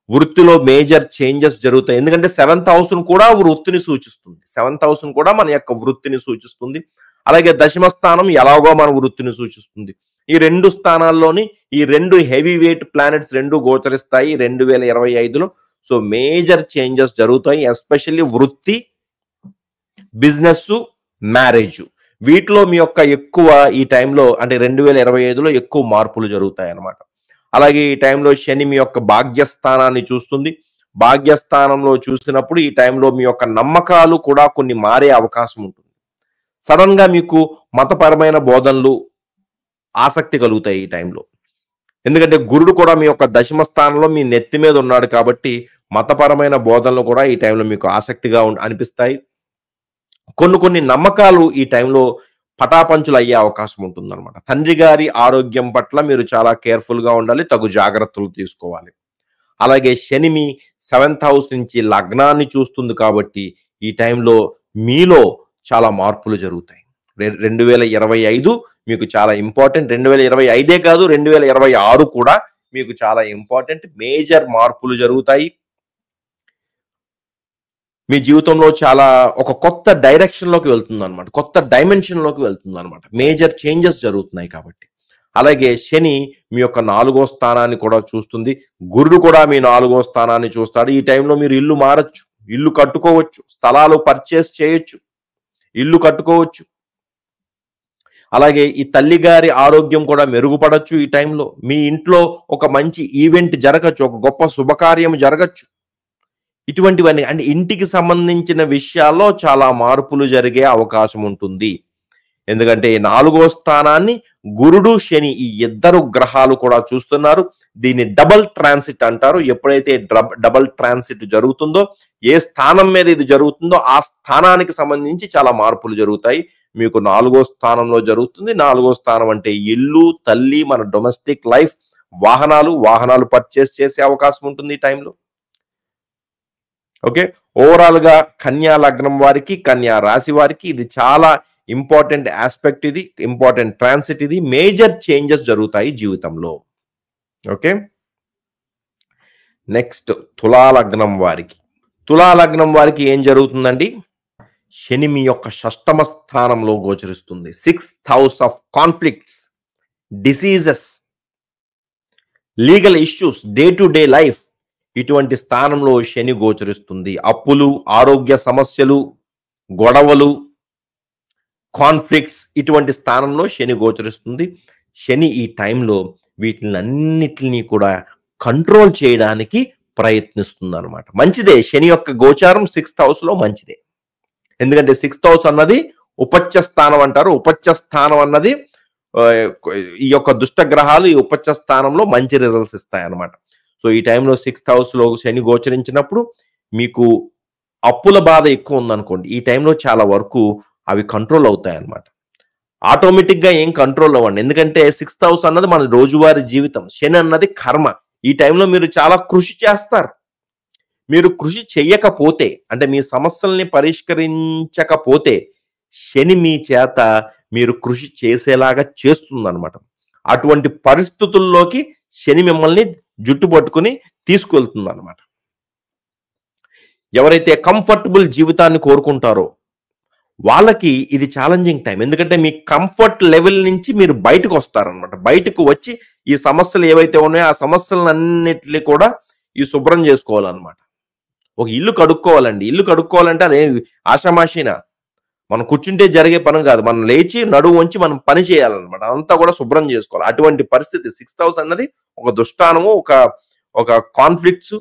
వృత్తిలో మేజర్ చేంజెస్ జరుగుతాయి. ఎందుకంటే 7th హౌస్‌ను కూడా వృత్తిని సూచిస్తుంది. 7th హౌస్‌ను కూడా మన యొక్క వృత్తిని సూచిస్తుంది. అలాగే దశమ స్థానం ఎలాగో మన వృత్తిని సూచిస్తుంది. ఈ 2 స్థానాల్లోని ఈ 2 హెవీ వెయిట్ ప్లానెట్స్ 2 గోచరిస్తాయి 2025లో. సో, మేజర్ చేంజెస్ జరుగుతాయి. ఎస్పెషల్లీ వృత్తి, బిజినెస్సు, మ్యారేజు. వీటిలో మీ యొక్క ఎక్కువ ఈ టైంలో అంటే 2025లో ఎక్కువ మార్పులు జరుగుతాయన్నమాట. అలాగే ఈ టైంలో శని మీ యొక్క భాగ్యస్థానాన్ని చూస్తుంది. భాగ్యస్థానంలో చూసినప్పుడు ఈ టైంలో మీ యొక్క నమ్మకాలు కూడా కొన్ని మారే అవకాశం ఉంటుంది. సడన్ గా మీకు మతపరమైన బోధనలు ఆసక్తి కలుగుతాయి ఈ టైంలో. ఎందుకంటే గురుడు కూడా మీ యొక్క దశమ స్థానంలో మీ నెత్తి మీద ఉన్నాడు కాబట్టి మతపరమైన బోధనలు కూడా ఈ టైంలో మీకు ఆసక్తిగా అనిపిస్తాయి. కొన్ని నమ్మకాలు ఈ టైంలో పటాపంచులు అయ్యే అవకాశం ఉంటుందన్నమాట. తండ్రి గారి ఆరోగ్యం పట్ల మీరు చాలా కేర్ఫుల్ గా ఉండాలి, తగు జాగ్రత్తలు తీసుకోవాలి. అలాగే శని మీ 7th హౌస్ నుంచి లగ్నాన్ని చూస్తుంది కాబట్టి ఈ టైంలో మీలో చాలా మార్పులు జరుగుతాయి. 2025 మీకు చాలా ఇంపార్టెంట్. 2025 కాదు, 2026 కూడా మీకు చాలా ఇంపార్టెంట్. మేజర్ మార్పులు జరుగుతాయి. మీ జీవితంలో చాలా ఒక కొత్త డైరెక్షన్ లోకి వెళ్తుంది అనమాట, కొత్త డైమెన్షన్ లోకి వెళ్తుంది అనమాట. మేజర్ చేంజెస్ జరుగుతున్నాయి కాబట్టి. అలాగే శని మీ యొక్క 4వ స్థానాన్ని కూడా చూస్తుంది. గురుడు కూడా మీ 4వ స్థానాన్ని చూస్తాడు. ఈ టైంలో మీరు ఇల్లు మారచ్చు, ఇల్లు కట్టుకోవచ్చు, స్థలాలు పర్చేస్ చేయొచ్చు, ఇల్లు కట్టుకోవచ్చు. అలాగే ఈ తల్లి గారి ఆరోగ్యం కూడా మెరుగుపడచ్చు. ఈ టైంలో మీ ఇంట్లో ఒక మంచి ఈవెంట్ జరగచ్చు, ఒక గొప్ప శుభకార్యం జరగచ్చు. ఇటువంటివన్నీ అంటే ఇంటికి సంబంధించిన విషయాల్లో చాలా మార్పులు జరిగే అవకాశం ఉంటుంది. ఎందుకంటే 4వ స్థానాన్ని గురుడు శని ఈ ఇద్దరు గ్రహాలు కూడా చూస్తున్నారు. దీన్ని డబల్ ట్రాన్సిట్ అంటారు. ఎప్పుడైతే డబల్ ట్రాన్సిట్ జరుగుతుందో, ఏ స్థానం మీద ఇది జరుగుతుందో ఆ స్థానానికి సంబంధించి చాలా మార్పులు జరుగుతాయి. మీకు 4వ స్థానంలో జరుగుతుంది. 4వ స్థానం అంటే ఇల్లు, తల్లి, మన డొమెస్టిక్ లైఫ్, వాహనాలు పర్చేస్ చేసే అవకాశం ఉంటుంది ఈ టైంలో. ఓకే, ఓవరాల్ గా కన్యా లగ్నం వారికి, కన్యా రాశి వారికి ఇది చాలా ఇంపార్టెంట్ ఆస్పెక్ట్, ఇది ఇంపార్టెంట్ ట్రాన్సిట్, ఇది మేజర్ చేంజెస్ జరుగుతాయి జీవితంలో. ఓకే, నెక్స్ట్ తులాలగ్నం వారికి. తులాలగ్నం వారికి ఏం జరుగుతుందండి? శని మీ యొక్క 6వ స్థానంలో గోచరిస్తుంది. 6th house of conflicts, diseases, legal issues, day to day life, ఇటువంటి స్థానంలో శని గోచరిస్తుంది. అప్పులు, ఆరోగ్య సమస్యలు, గొడవలు, కాన్ఫ్లిక్ట్స్, ఇటువంటి స్థానంలో శని గోచరిస్తుంది. శని ఈ టైంలో వీటినన్నిటిని కూడా కంట్రోల్ చేయడానికి ప్రయత్నిస్తుంది అనమాట. మంచిదే, శని యొక్క గోచారం 6th హౌస్ లో మంచిదే. ఎందుకంటే 6th హౌస్ అన్నది ఉపచ్చ స్థానం అంటారు. ఉపచ్చ స్థానం అన్నది ఈ యొక్క దుష్ట గ్రహాలు ఈ ఉపచ్చ స్థానంలో మంచి రిజల్ట్స్ ఇస్తాయి అన్నమాట. సో ఈ టైంలో 6th హౌస్ లో శని గోచరించినప్పుడు మీకు అప్పుల బాధ ఎక్కువ ఉందనుకోండి, ఈ టైంలో చాలా వరకు అవి కంట్రోల్ అవుతాయి అన్నమాట. ఆటోమేటిక్ గా ఏం కంట్రోల్ అవ్వండి, ఎందుకంటే 6th హౌస్ అన్నది మన రోజువారీ జీవితం, శని అన్నది కర్మ. ఈ టైంలో మీరు చాలా కృషి చేస్తారు. మీరు కృషి చెయ్యకపోతే, అంటే మీ సమస్యల్ని పరిష్కరించకపోతే శని మీ చేత మీరు కృషి చేసేలాగా చేస్తుందన్నమాట. అటువంటి పరిస్థితుల్లోకి శని మిమ్మల్ని జుట్టు పట్టుకుని తీసుకువెళ్తుంది అనమాట. ఎవరైతే కంఫర్టబుల్ జీవితాన్ని కోరుకుంటారో వాళ్ళకి ఇది ఛాలెంజింగ్ టైం. ఎందుకంటే మీ కంఫర్ట్ లెవెల్ నుంచి మీరు బయటకు వస్తారనమాట. బయటకు వచ్చి ఈ సమస్యలు ఏవైతే ఉన్నాయో ఆ సమస్యలన్నిటిని కూడా ఈ శుభ్రం చేసుకోవాలన్నమాట. ఒక ఇల్లు కడుక్కోవాలండి. ఇల్లు కడుక్కోవాలంటే అదే ఆషామాషీనా, మనం కూర్చుంటే జరిగే పని కాదు. మనం లేచి నడువు వంచి మనం పని చేయాలన్నమాట. అదంతా కూడా శుభ్రం చేసుకోవాలి. అటువంటి పరిస్థితి 6th హౌస్ అన్నది ఒక దుష్టానము, ఒక కాన్ఫ్లిక్ట్స్,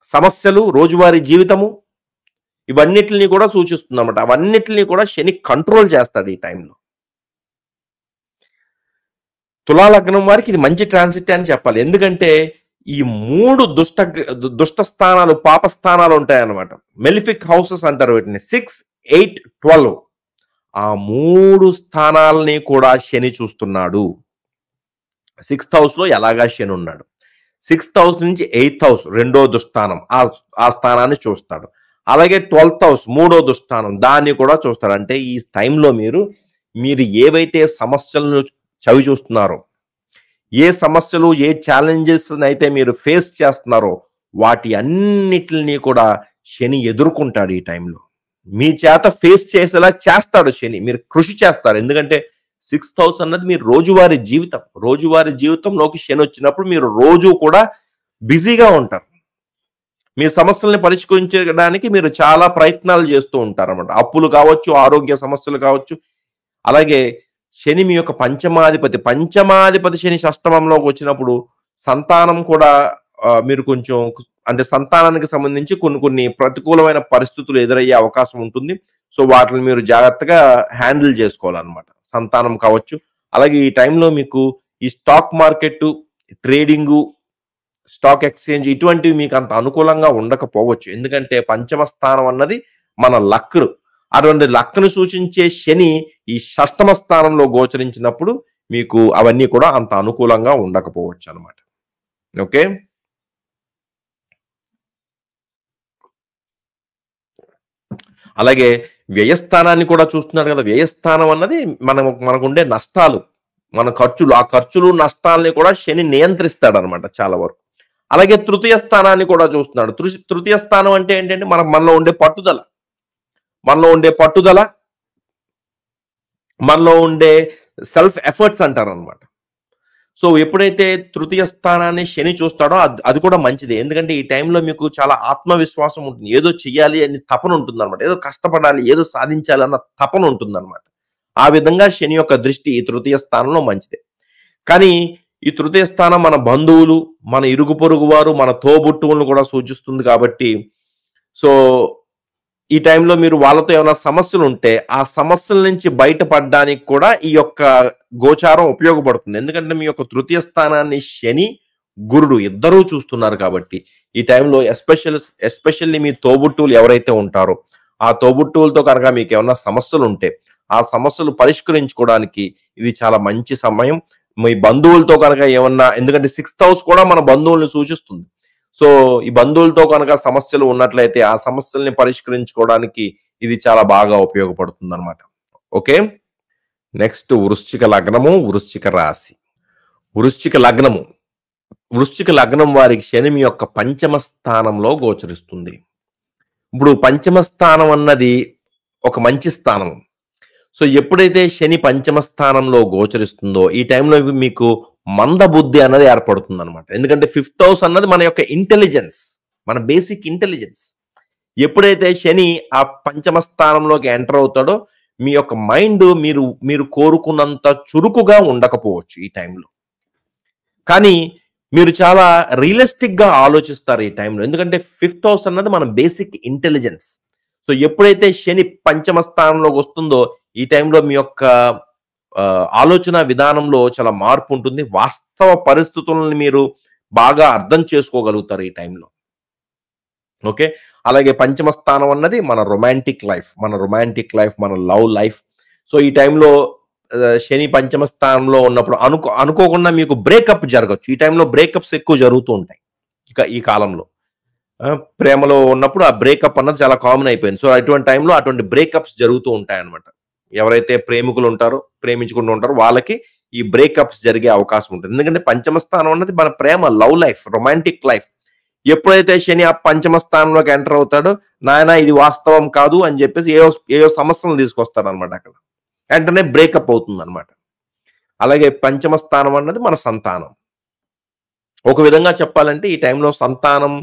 సమస్యలు, రోజువారీ జీవితము, ఇవన్నిటిని కూడా సూచిస్తుంది అన్నమాట. అవన్నిటిని కూడా శని కంట్రోల్ చేస్తాడు ఈ టైంలో. తులాలగ్నం వారికి ఇది మంచి ట్రాన్సిట్ అని చెప్పాలి. ఎందుకంటే ఈ 3 దుష్ట స్థానాలు, పాప స్థానాలు ఉంటాయన్నమాట. మెలిఫిక్ హౌసెస్ అంటారు వీటిని. 6, 8, 12 ఆ 3 స్థానాలని కూడా శని చూస్తున్నాడు. 6th హౌస్ లో ఎలాగా శని ఉన్నాడు. 6th హౌస్ నుంచి 8th హౌస్, 2వ దుస్థానం, ఆ స్థానాన్ని చూస్తాడు. అలాగే 12th హౌస్, 3వ దుస్థానం, దాన్ని కూడా చూస్తాడు. అంటే ఈ టైంలో మీరు ఏవైతే సమస్యలను చవి చూస్తున్నారో, ఏ సమస్యలు, ఏ ఛాలెంజెస్ అయితే మీరు ఫేస్ చేస్తున్నారో వాటి అన్నిటిని కూడా శని ఎదుర్కొంటాడు ఈ టైంలో. మీ చేత ఫేస్ చేసేలా చేస్తాడు శని. మీరు కృషి చేస్తారు. ఎందుకంటే 6th హౌస్ అన్నది మీరు రోజువారీ జీవితం. రోజువారీ జీవితంలోకి శని వచ్చినప్పుడు మీరు రోజు కూడా బిజీగా ఉంటారు. మీ సమస్యల్ని పరిష్కరించడానికి మీరు చాలా ప్రయత్నాలు చేస్తూ ఉంటారు అన్నమాట. అప్పులు కావచ్చు, ఆరోగ్య సమస్యలు కావచ్చు. అలాగే శని మీ యొక్క పంచమాధిపతి శని షష్టమంలోకి వచ్చినప్పుడు సంతానం కూడా మీరు కొంచెం అంటే సంతానానికి సంబంధించి కొన్ని ప్రతికూలమైన పరిస్థితులు ఎదురయ్యే అవకాశం ఉంటుంది. సో, వాటిని మీరు జాగ్రత్తగా హ్యాండిల్ చేసుకోవాలన్నమాట. సంతానం కావచ్చు. అలాగే ఈ టైంలో మీకు ఈ stock market, trading, stock exchange ఇటువంటివి మీకు అంత అనుకూలంగా ఉండకపోవచ్చు. ఎందుకంటే పంచమ స్థానం అన్నది మన లక్. అటువంటి లక్‌ను సూచించే శని ఈ షష్టమ స్థానంలో గోచరించినప్పుడు మీకు అవన్నీ కూడా అంత అనుకూలంగా ఉండకపోవచ్చనమాట. ఓకే. అలాగే వ్యయస్థానాన్ని కూడా చూస్తున్నారు కదా! వ్యయస్థానం అన్నది మనకుండే నష్టాలు, మన ఖర్చులు, ఆ ఖర్చులు, నష్టాల్ని కూడా శని నియంత్రిస్తాడనమాట చాలా వరకు. అలాగే తృతీయ స్థానాన్ని కూడా చూస్తున్నాడు. తృతీయ స్థానం అంటే ఏంటంటే మనలో ఉండే పట్టుదల. మనలో ఉండే పట్టుదల, మనలో ఉండే సెల్ఫ్ ఎఫర్ట్స్ అంటారనమాట. సో, ఎప్పుడైతే తృతీయ స్థానాన్ని శని చూస్తాడో అది కూడా మంచిదే. ఎందుకంటే ఈ టైంలో మీకు చాలా ఆత్మవిశ్వాసం ఉంటుంది. ఏదో చెయ్యాలి అని తపన ఉంటుందనమాట. ఏదో కష్టపడాలి, ఏదో సాధించాలి అన్న తపన ఉంటుందనమాట. ఆ విధంగా శని యొక్క దృష్టి ఈ తృతీయ స్థానంలో మంచిదే. కానీ ఈ తృతీయ స్థానం మన బంధువులు, మన ఇరుగు పొరుగు వారు, మన తోబుట్టువులను కూడా సూచిస్తుంది కాబట్టి, సో, ఈ టైంలో మీరు వాళ్ళతో ఏమైనా సమస్యలుంటే, ఆ సమస్యల నుంచి బయటపడడానికి కూడా ఈ యొక్క గోచారం ఉపయోగపడుతుంది. ఎందుకంటే మీ యొక్క తృతీయ స్థానాన్ని శని, గురుడు ఇద్దరూ చూస్తున్నారు కాబట్టి, ఈ టైంలో ఎస్పెషల్లీ మీ తోబుట్టువులు ఎవరైతే ఉంటారో, ఆ తోబుట్టువులతో కనుక మీకేమన్నా సమస్యలుంటే, ఆ సమస్యలు పరిష్కరించుకోవడానికి ఇది చాలా మంచి సమయం. మీ బంధువులతో కనుక ఏమన్నా, ఎందుకంటే 6th హౌస్ కూడా మన బంధువుల్ని సూచిస్తుంది. సో, ఈ బంధువులతో కనుక సమస్యలు ఉన్నట్లయితే ఆ సమస్యల్ని పరిష్కరించుకోవడానికి ఇది చాలా బాగా ఉపయోగపడుతుందన్నమాట. ఓకే. నెక్స్ట్ వృశ్చిక లగ్నము, వృశ్చిక రాశి. వృశ్చిక లగ్నము. వృశ్చిక లగ్నం వారికి శని మీ యొక్క పంచమ స్థానంలో గోచరిస్తుంది. ఇప్పుడు పంచమ స్థానం అన్నది ఒక మంచి స్థానం. సో, ఎప్పుడైతే శని పంచమ స్థానంలో గోచరిస్తుందో ఈ టైంలో మీకు మందబుద్ధి అన్నది ఏర్పడుతుందనమాట. ఎందుకంటే 5th హౌస్ అన్నది మన యొక్క ఇంటెలిజెన్స్, మన బేసిక్ ఇంటెలిజెన్స్. ఎప్పుడైతే శని ఆ పంచమ స్థానంలోకి ఎంటర్ అవుతాడో మీ యొక్క మైండ్ మీరు కోరుకున్నంత చురుకుగా ఉండకపోవచ్చు ఈ టైంలో. కానీ మీరు చాలా రియలిస్టిక్‌గా ఆలోచిస్తారు ఈ టైంలో. ఎందుకంటే 5th హౌస్ అన్నది మన బేసిక్ ఇంటెలిజెన్స్. సో, ఎప్పుడైతే శని పంచమ స్థానంలోకి వస్తుందో ఈ టైంలో మీ యొక్క ఆలోచన విధానంలో చాలా మార్పు ఉంటుంది. వాస్తవ పరిస్థితులను మీరు బాగా అర్థం చేసుకోగలుగుతారు ఈ టైంలో. ఓకే. అలాగే పంచమ స్థానం అన్నది మన రొమాంటిక్ లైఫ్, మన లవ్ లైఫ్. సో, ఈ టైంలో శని పంచమ స్థానంలో ఉన్నప్పుడు అనుకోకుండా మీకు బ్రేకప్ జరగొచ్చు. ఈ టైంలో బ్రేకప్స్ ఎక్కువ జరుగుతూ ఉంటాయి ఈ కాలంలో. ప్రేమలో ఉన్నప్పుడు ఆ బ్రేకప్ అన్నది చాలా కామన్ అయిపోయింది. సో, అటువంటి టైంలో అటువంటి బ్రేకప్స్ జరుగుతూ ఉంటాయన్నమాట. ఎవరైతే ప్రేమికులు ఉంటారో, ప్రేమించుకుంటూ ఉంటారో వాళ్ళకి ఈ బ్రేకప్స్ జరిగే అవకాశం ఉంటుంది. ఎందుకంటే పంచమ స్థానం అన్నది మన ప్రేమ, లవ్ లైఫ్, రొమాంటిక్ లైఫ్. ఎప్పుడైతే శని ఆ పంచమ స్థానంలోకి ఎంటర్ అవుతాడో, నాయనా ఇది వాస్తవం కాదు అని చెప్పేసి ఏవో సమస్యలు తీసుకొస్తాడనమాట అక్కడ. వెంటనే బ్రేకప్ అవుతుందన్నమాట. అలాగే పంచమ స్థానం అన్నది మన సంతానం. ఒక విధంగా చెప్పాలంటే ఈ టైంలో సంతానం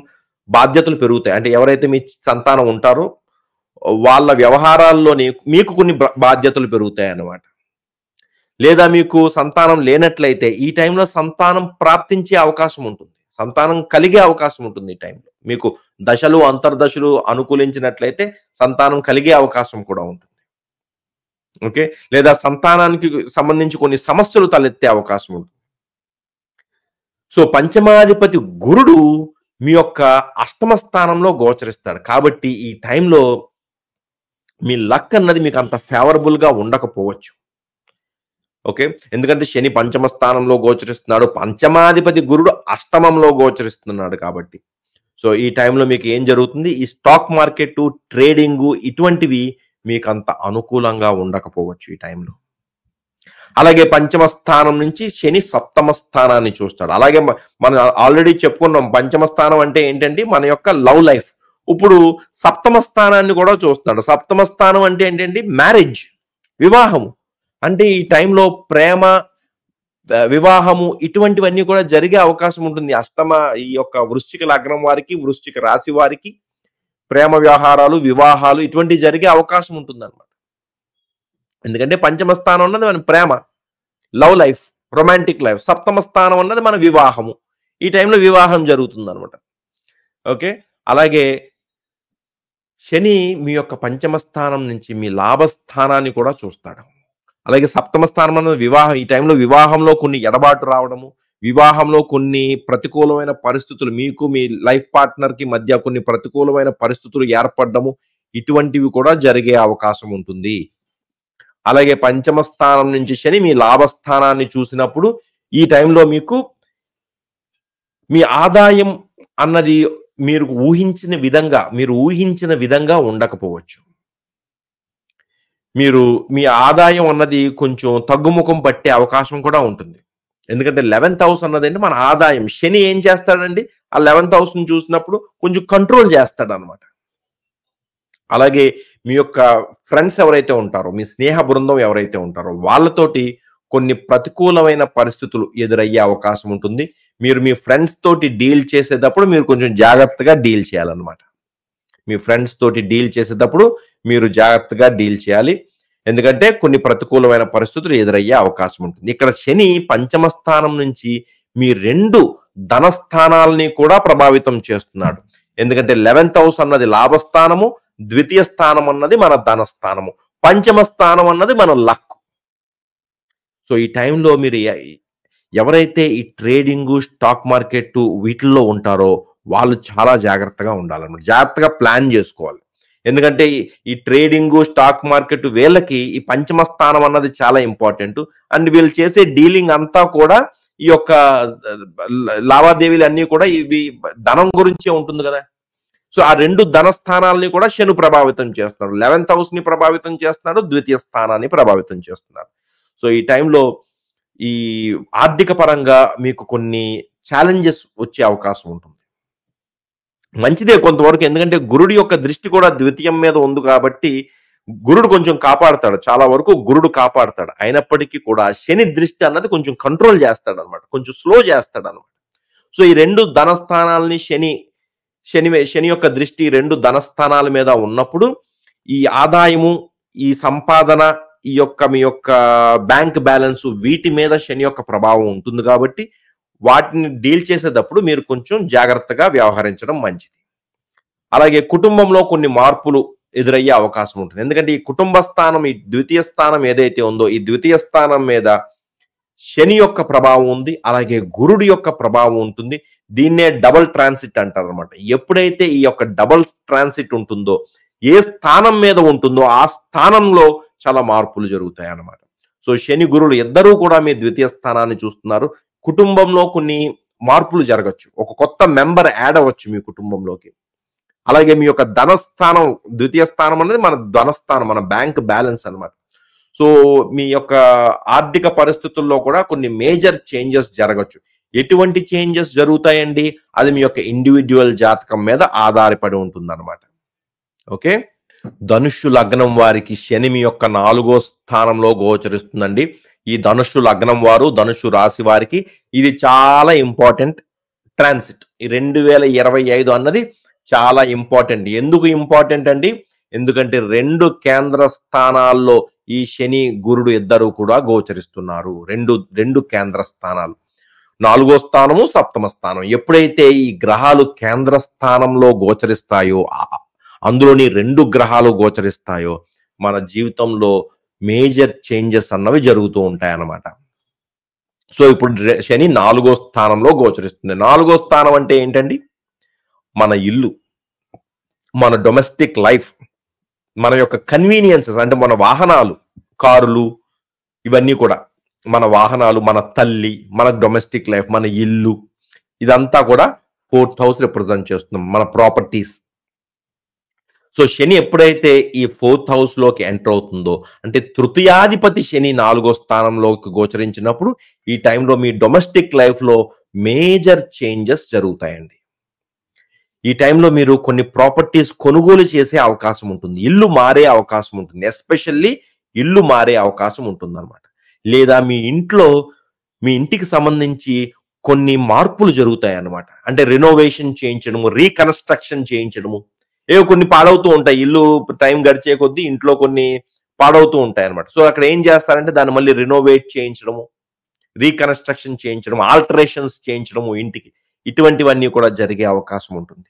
బాధ్యతలు పెరుగుతాయి. అంటే ఎవరైతే మీ సంతానం ఉంటారో వాళ్ళ వ్యవహారాల్లోని మీకు కొన్ని బాధ్యతలు పెరుగుతాయన్నమాట. లేదా మీకు సంతానం లేనట్లయితే ఈ టైంలో సంతానం ప్రాప్తించే అవకాశం ఉంటుంది. సంతానం కలిగే అవకాశం ఉంటుంది ఈ టైంలో. మీకు దశలు, అంతర్దశలు అనుకూలించినట్లయితే సంతానం కలిగే అవకాశం కూడా ఉంటుంది. ఓకే. లేదా సంతానానికి సంబంధించి కొన్ని సమస్యలు తలెత్తే అవకాశం ఉంటుంది. సో, పంచమాధిపతి గురుడు మీ యొక్క అష్టమ స్థానంలో గోచరిస్తాడు. కాబట్టి ఈ టైంలో మీ లక్ అన్నది మీకు అంత ఫేవరబుల్‌గా ఉండకపోవచ్చు. ఓకే. ఎందుకంటే శని పంచమ స్థానంలో గోచరిస్తున్నాడు. పంచమాధిపతి గురుడు అష్టమంలో గోచరిస్తున్నాడు కాబట్టి. సో, ఈ టైంలో మీకు ఏం జరుగుతుంది? ఈ స్టాక్ మార్కెట్, ట్రేడింగు ఇటువంటివి మీకంత అనుకూలంగా ఉండకపోవచ్చు ఈ టైంలో. అలాగే పంచమ స్థానం నుంచి శని సప్తమ స్థానాన్ని చూస్తాడు. అలాగే మనం ఆల్రెడీ చెప్పుకున్నాం పంచమ స్థానం అంటే ఏంటంటే మన యొక్క లవ్ లైఫ్. ఇప్పుడు సప్తమ స్థానాన్ని కూడా చూస్తున్నాడు. సప్తమ స్థానం అంటే ఏంటంటే మ్యారేజ్, వివాహము. అంటే ఈ టైంలో ప్రేమ, వివాహము ఇటువంటివన్నీ కూడా జరిగే అవకాశం ఉంటుంది. ఈ యొక్క వృశ్చిక లగ్నం వారికి, వృశ్చిక రాశి వారికి ప్రేమ వ్యవహారాలు, వివాహాలు ఇటువంటివి జరిగే అవకాశం ఉంటుందన్నమాట. ఎందుకంటే పంచమ స్థానం అన్నది మన ప్రేమ, లవ్ లైఫ్, రొమాంటిక్ లైఫ్. సప్తమ స్థానం అన్నది మన వివాహము. ఈ టైంలో వివాహం జరుగుతుందనమాట. ఓకే. అలాగే శని మీ యొక్క పంచమ స్థానం నుంచి మీ లాభస్థానాన్ని కూడా చూస్తాడు. అలాగే సప్తమ స్థానం అన్నది వివాహం. ఈ టైంలో వివాహంలో కొన్ని ఎడబాటు రావడము, వివాహంలో కొన్ని ప్రతికూలమైన పరిస్థితులు మీకు మీ లైఫ్ పార్ట్నర్‌కి మధ్య కొన్ని ప్రతికూలమైన పరిస్థితులు ఏర్పడడము, ఇటువంటివి కూడా జరిగే అవకాశం ఉంటుంది. అలాగే పంచమ స్థానం నుంచి శని మీ లాభస్థానాన్ని చూసినప్పుడు ఈ టైంలో మీకు మీ ఆదాయం అన్నది మీరు ఊహించిన విధంగా ఉండకపోవచ్చు. మీ ఆదాయం అన్నది కొంచెం తగ్గుముఖం పట్టే అవకాశం కూడా ఉంటుంది. ఎందుకంటే 11th హౌస్ అన్నదండి మన ఆదాయం. శని ఏం చేస్తాడండి? ఆ 11th హౌస్‌ని చూసినప్పుడు కొంచెం కంట్రోల్ చేస్తాడనమాట. అలాగే మీ యొక్క ఫ్రెండ్స్ ఎవరైతే ఉంటారో, మీ స్నేహ బృందం ఎవరైతే ఉంటారో వాళ్ళతోటి కొన్ని ప్రతికూలమైన పరిస్థితులు ఎదురయ్యే అవకాశం ఉంటుంది. మీరు మీ ఫ్రెండ్స్ తోటి డీల్ చేసేటప్పుడు మీరు కొంచెం జాగ్రత్తగా డీల్ చేయాలన్నమాట. మీ ఫ్రెండ్స్ తోటి డీల్ చేసేటప్పుడు మీరు జాగ్రత్తగా డీల్ చేయాలి. ఎందుకంటే కొన్ని ప్రతికూలమైన పరిస్థితులు ఎదురయ్యే అవకాశం ఉంటుంది. ఇక్కడ శని పంచమ స్థానం నుంచి మీ 2 ధనస్థానాల్ని కూడా ప్రభావితం చేస్తున్నాడు. ఎందుకంటే 11th హౌస్ అన్నది లాభస్థానము, ద్వితీయ స్థానం అన్నది మన ధనస్థానము, పంచమ స్థానం అన్నది మన లక్. సో ఈ టైంలో మీరు ఎవరైతే ఈ ట్రేడింగు, స్టాక్ మార్కెట్ వీటిల్లో ఉంటారో వాళ్ళు చాలా జాగ్రత్తగా ఉండాలన్నమాట. జాగ్రత్తగా ప్లాన్ చేసుకోవాలి. ఎందుకంటే ఈ ట్రేడింగు, స్టాక్ మార్కెట్ వీళ్ళకి ఈ పంచమ స్థానం అన్నది చాలా ఇంపార్టెంట్. అండ్ వీళ్ళు చేసే డీలింగ్ అంతా కూడా ఈ యొక్క లావాదేవీలు అన్నీ కూడా ఇవి ధనం గురించే ఉంటుంది కదా. సో ఆ 2 ధన స్థానాలని కూడా శని ప్రభావితం చేస్తున్నాడు. 11th హౌస్ ని ప్రభావితం చేస్తున్నాడు, ద్వితీయ స్థానాన్ని ప్రభావితం చేస్తున్నాడు. సో ఈ టైంలో ఈ ఆర్థిక పరంగా మీకు కొన్ని ఛాలెంజెస్ వచ్చే అవకాశం ఉంటుంది. మంచిదే కొంతవరకు. ఎందుకంటే గురుడి యొక్క దృష్టి కూడా ద్వితీయం మీద ఉంది కాబట్టి గురుడు కొంచెం కాపాడతాడు. చాలా వరకు గురుడు కాపాడతాడు. అయినప్పటికీ కూడా శని దృష్టి అన్నది కొంచెం కంట్రోల్ చేస్తాడు అనమాట. కొంచెం స్లో చేస్తాడు అనమాట. సో ఈ 2 ధనస్థానాలని శని యొక్క దృష్టి 2 ధనస్థానాల మీద ఉన్నప్పుడు ఈ ఆదాయము, ఈ సంపాదన, మీ యొక్క బ్యాంక్ బ్యాలెన్స్ వీటి మీద శని యొక్క ప్రభావం ఉంటుంది కాబట్టి వాటిని డీల్ చేసేటప్పుడు మీరు కొంచెం జాగ్రత్తగా వ్యవహరించడం మంచిది. అలాగే కుటుంబంలో కొన్ని మార్పులు ఎదురయ్యే అవకాశం ఉంటుంది. ఎందుకంటే ఈ కుటుంబ స్థానం, ఈ ద్వితీయ స్థానం ఏదైతే ఉందో ఈ ద్వితీయ స్థానం మీద శని యొక్క ప్రభావం ఉంది. అలాగే గురుడి యొక్క ప్రభావం ఉంటుంది. దీన్నే డబుల్ ట్రాన్సిట్ అంటారు అనమాట. ఎప్పుడైతే ఈ యొక్క డబుల్ ట్రాన్సిట్ ఉంటుందో, ఏ స్థానం మీద ఉంటుందో ఆ స్థానంలో చాలా మార్పులు జరుగుతాయి అన్నమాట. సో శని గురులు ఇద్దరూ కూడా మీ ద్వితీయ స్థానాన్ని చూస్తున్నారు. కుటుంబంలో కొన్ని మార్పులు జరగచ్చు. ఒక కొత్త మెంబర్ యాడ్ అవ్వచ్చు మీ కుటుంబంలోకి. అలాగే మీ యొక్క ధనస్థానం, ద్వితీయ స్థానం అనేది మన ధనస్థానం, మన బ్యాంక్ బ్యాలెన్స్ అన్నమాట. సో మీ యొక్క ఆర్థిక పరిస్థితుల్లో కూడా కొన్ని మేజర్ చేంజెస్ జరగచ్చు. ఎటువంటి చేంజెస్ జరుగుతాయండి? అది మీ యొక్క ఇండివిడ్యువల్ జాతకం మీద ఆధారపడి ఉంటుందన్నమాట. ఓకే. ధనుస్సు లగ్నం వారికి శని మీ యొక్క 4వ స్థానంలో గోచరిస్తుందండి. ఈ ధనుస్సు లగ్నం వారు, ధనుస్సు రాశి వారికి ఇది చాలా ఇంపార్టెంట్ ట్రాన్సిట్. ఈ 2025 అన్నది చాలా ఇంపార్టెంట్. ఎందుకు ఇంపార్టెంట్ అండి? ఎందుకంటే 2 కేంద్ర స్థానాల్లో ఈ శని గురుడు ఇద్దరు కూడా గోచరిస్తున్నారు. రెండు కేంద్ర స్థానాలు, 4వ స్థానము, సప్తమ స్థానం. ఎప్పుడైతే ఈ గ్రహాలు కేంద్ర స్థానంలో గోచరిస్తాయో, అందులోని 2 గ్రహాలు గోచరిస్తాయో మన జీవితంలో మేజర్ చేంజెస్ అన్నవి జరుగుతూ ఉంటాయి అన్నమాట. సో ఇప్పుడు శని 4వ స్థానంలో గోచరిస్తుంది. 4వ స్థానం అంటే ఏంటండి? మన ఇల్లు, మన డొమెస్టిక్ లైఫ్, మన యొక్క కన్వీనియన్సెస్, అంటే మన వాహనాలు, కారులు, ఇవన్నీ కూడా మన వాహనాలు, మన తల్లి, మన డొమెస్టిక్ లైఫ్, మన ఇల్లు, ఇదంతా కూడా 4th హౌస్ రిప్రజెంట్ చేస్తున్నాం, మన ప్రాపర్టీస్. సో శని ఎప్పుడైతే ఈ 4th హౌస్ లోకి ఎంటర్ అవుతుందో, అంటే తృతీయాధిపతి శని 4వ స్థానంలోకి గోచరించినప్పుడు ఈ టైంలో మీ డొమెస్టిక్ లైఫ్ లో మేజర్ చేంజెస్ జరుగుతాయండి. ఈ టైంలో మీరు కొన్ని ప్రాపర్టీస్ కొనుగోలు చేసే అవకాశం ఉంటుంది. ఇల్లు మారే అవకాశం ఉంటుంది. ఎస్పెషల్లీ ఇల్లు మారే అవకాశం ఉంటుంది అనమాట. లేదా మీ ఇంటికి సంబంధించి కొన్ని మార్పులు జరుగుతాయి అన్నమాట. అంటే రెనోవేషన్ చేయించడము, రీకన్స్ట్రక్షన్ చేయించడము. కొన్ని పాడవుతూ ఉంటాయి. ఇల్లు టైం గడిచే కొద్దీ ఇంట్లో కొన్ని పాడవుతూ ఉంటాయి అనమాట. సో అక్కడ ఏం చేస్తారంటే దాన్ని మళ్ళీ రినోవేట్ చేయించడము, రీకన్స్ట్రక్షన్ చేయించడం, ఆల్టరేషన్స్ చేయించడము ఇంటికి. ఇటువంటివన్నీ కూడా జరిగే అవకాశం ఉంటుంది.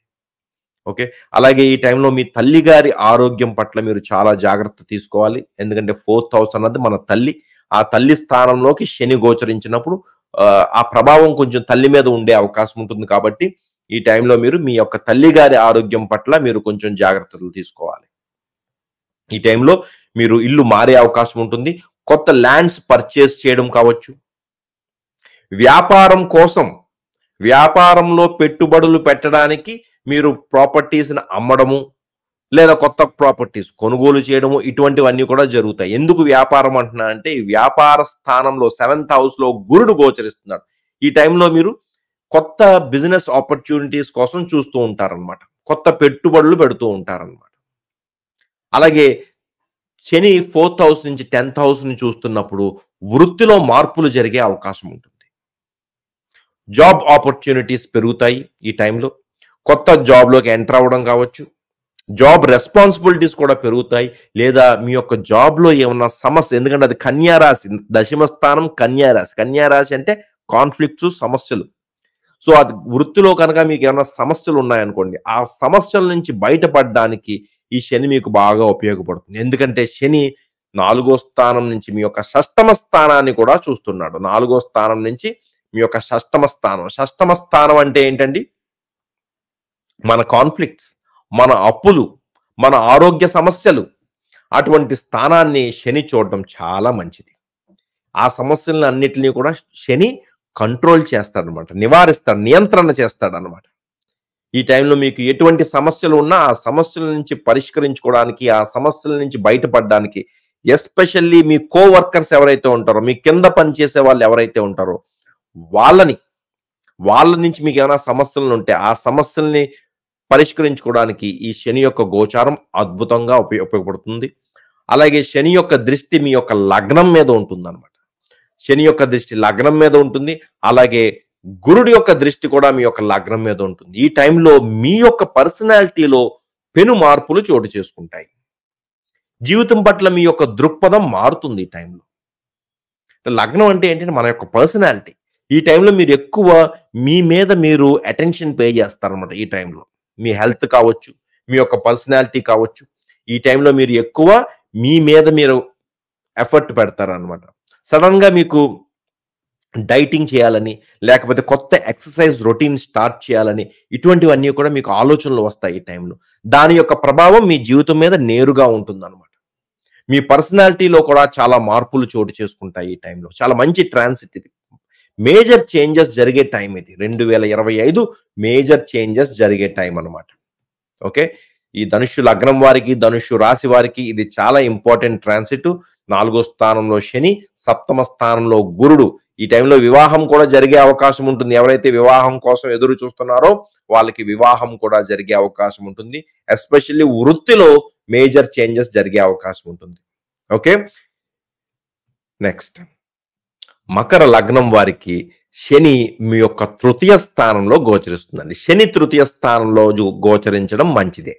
ఓకే. అలాగే ఈ టైంలో మీ తల్లిగారి ఆరోగ్యం పట్ల మీరు చాలా జాగ్రత్త తీసుకోవాలి. ఎందుకంటే 4th హౌస్ అన్నది మన తల్లి. ఆ తల్లి స్థానంలోకి శని గోచరించినప్పుడు ఆ ప్రభావం కొంచెం తల్లి మీద ఉండే అవకాశం ఉంటుంది కాబట్టి ఈ టైంలో మీరు మీ యొక్క తల్లిగారి ఆరోగ్యం పట్ల మీరు కొంచెం జాగ్రత్తలు తీసుకోవాలి. ఈ టైంలో మీరు ఇల్లు మారే అవకాశం ఉంటుంది. కొత్త ల్యాండ్స్ పర్చేస్ చేయడం కావచ్చు. వ్యాపారం కోసం వ్యాపారంలో పెట్టుబడులు పెట్టడానికి మీరు ప్రాపర్టీస్‌ని అమ్మడము, లేదా కొత్త ప్రాపర్టీస్ కొనుగోలు చేయడము ఇటువంటివన్నీ కూడా జరుగుతాయి. ఎందుకు వ్యాపారం అంటున్నానంటే ఈ వ్యాపార స్థానంలో 7th హౌస్‌లో గురుడు గోచరిస్తున్నాడు. ఈ టైంలో మీరు కొత్త బిజినెస్ ఆపర్చునిటీస్ కోసం చూస్తూ ఉంటారనమాట. కొత్త పెట్టుబడులు పెడుతూ ఉంటారనమాట. అలాగే శని 4th హౌస్ నుంచి 10th హౌస్‌ని చూస్తున్నప్పుడు వృత్తిలో మార్పులు జరిగే అవకాశం ఉంటుంది. జాబ్ ఆపర్చునిటీస్ పెరుగుతాయి ఈ టైంలో. కొత్త జాబ్‌లోకి ఎంటర్ అవ్వడం కావచ్చు. జాబ్ రెస్పాన్సిబిలిటీస్ కూడా పెరుగుతాయి. లేదా మీ యొక్క జాబ్‌లో ఏమన్నా సమస్య, ఎందుకంటే అది కన్యా రాశి, దశమ స్థానం కన్యా రాశి. కన్యా రాశి అంటే కాన్‌ఫ్లిక్ట్స్, సమస్యలు. సో అది వృత్తిలో కనుక మీకు ఏమన్నా సమస్యలు ఉన్నాయనుకోండి, ఆ సమస్యల నుంచి బయటపడడానికి ఈ శని మీకు బాగా ఉపయోగపడుతుంది. ఎందుకంటే శని 4వ స్థానం నుంచి మీ యొక్క షష్టమ స్థానాన్ని కూడా చూస్తున్నాడు. 4వ స్థానం నుంచి మీ యొక్క షష్టమ స్థానం. షష్టమ స్థానం అంటే ఏంటండి? మన కాన్‌ఫ్లిక్ట్స్, మన అప్పులు, మన ఆరోగ్య సమస్యలు, అటువంటి స్థానాన్ని శని చూడడం చాలా మంచిది. ఆ సమస్యలను అన్నిటిని కూడా శని కంట్రోల్ చేస్తాడనమాట, నివారిస్తాడు, నియంత్రణ చేస్తాడనమాట. ఈ టైంలో మీకు ఎటువంటి సమస్యలు ఉన్నా ఆ సమస్యల నుంచి పరిష్కరించుకోవడానికి, ఆ సమస్యల నుంచి బయటపడడానికి, ఎస్పెషల్లీ మీ కోవర్కర్స్ ఎవరైతే ఉంటారో, మీ కింద పనిచేసే వాళ్ళు ఎవరైతే ఉంటారో వాళ్ళ నుంచి మీకు ఏమైనా సమస్యలు ఉంటే ఆ సమస్యల్ని పరిష్కరించుకోవడానికి ఈ శని యొక్క గోచారం అద్భుతంగా ఉపయోగపడుతుంది. అలాగే శని యొక్క దృష్టి మీ యొక్క లగ్నం మీద ఉంటుందన్నమాట. శని యొక్క దృష్టి లగ్నం మీద ఉంటుంది. అలాగే గురుడి యొక్క దృష్టి కూడా మీ యొక్క లగ్నం మీద ఉంటుంది. ఈ టైంలో మీ యొక్క పర్సనాలిటీలో పెను మార్పులు చోటు చేసుకుంటాయి. జీవితం పట్ల మీ యొక్క దృక్పథం మారుతుంది ఈ టైంలో. లగ్నం అంటే ఏంటంటే మన యొక్క పర్సనాలిటీ. ఈ టైంలో మీరు ఎక్కువ మీ మీద మీరు అటెన్షన్ పే చేస్తారనమాట. ఈ టైంలో మీ హెల్త్ కావచ్చు, మీ యొక్క పర్సనాలిటీ కావచ్చు, ఈ టైంలో మీరు ఎక్కువ మీ మీద మీరు ఎఫర్ట్ పెడతారనమాట. సడన్ గా మీకు డైటింగ్ చేయాలని, లేకపోతే కొత్త ఎక్సర్సైజ్ రొటీన్ స్టార్ట్ చేయాలని, ఇటువంటివన్నీ కూడా మీకు ఆలోచనలు వస్తాయి ఈ టైంలో. దాని యొక్క ప్రభావం మీ జీవితం మీద నేరుగా ఉంటుందన్నమాట. మీ పర్సనాలిటీలో కూడా చాలా మార్పులు చోటు చేసుకుంటాయి ఈ టైంలో. చాలా మంచి ట్రాన్సిట్ ఇది. మేజర్ చేంజెస్ జరిగే టైం ఇది. 2025 మేజర్ చేంజెస్ జరిగే టైం అన్నమాట. ఓకే. ఈ ధనుస్సు లగ్నం వారికి, ధనుస్సు రాశి వారికి ఇది చాలా ఇంపార్టెంట్ ట్రాన్సిట్. 4వ స్థానంలో శని, సప్తమ స్థానంలో గురుడు. ఈ టైంలో వివాహం కూడా జరిగే అవకాశం ఉంటుంది. ఎవరైతే వివాహం కోసం ఎదురు చూస్తున్నారో వాళ్ళకి వివాహం కూడా జరిగే అవకాశం ఉంటుంది. ఎస్పెషల్లీ వృత్తిలో మేజర్ చేంజెస్ జరిగే అవకాశం ఉంటుంది. ఓకే. నెక్స్ట్ మకర లగ్నం వారికి శని మీ యొక్క తృతీయ స్థానంలో గోచరిస్తుందండి. శని తృతీయ స్థానంలో గోచరించడం మంచిదే.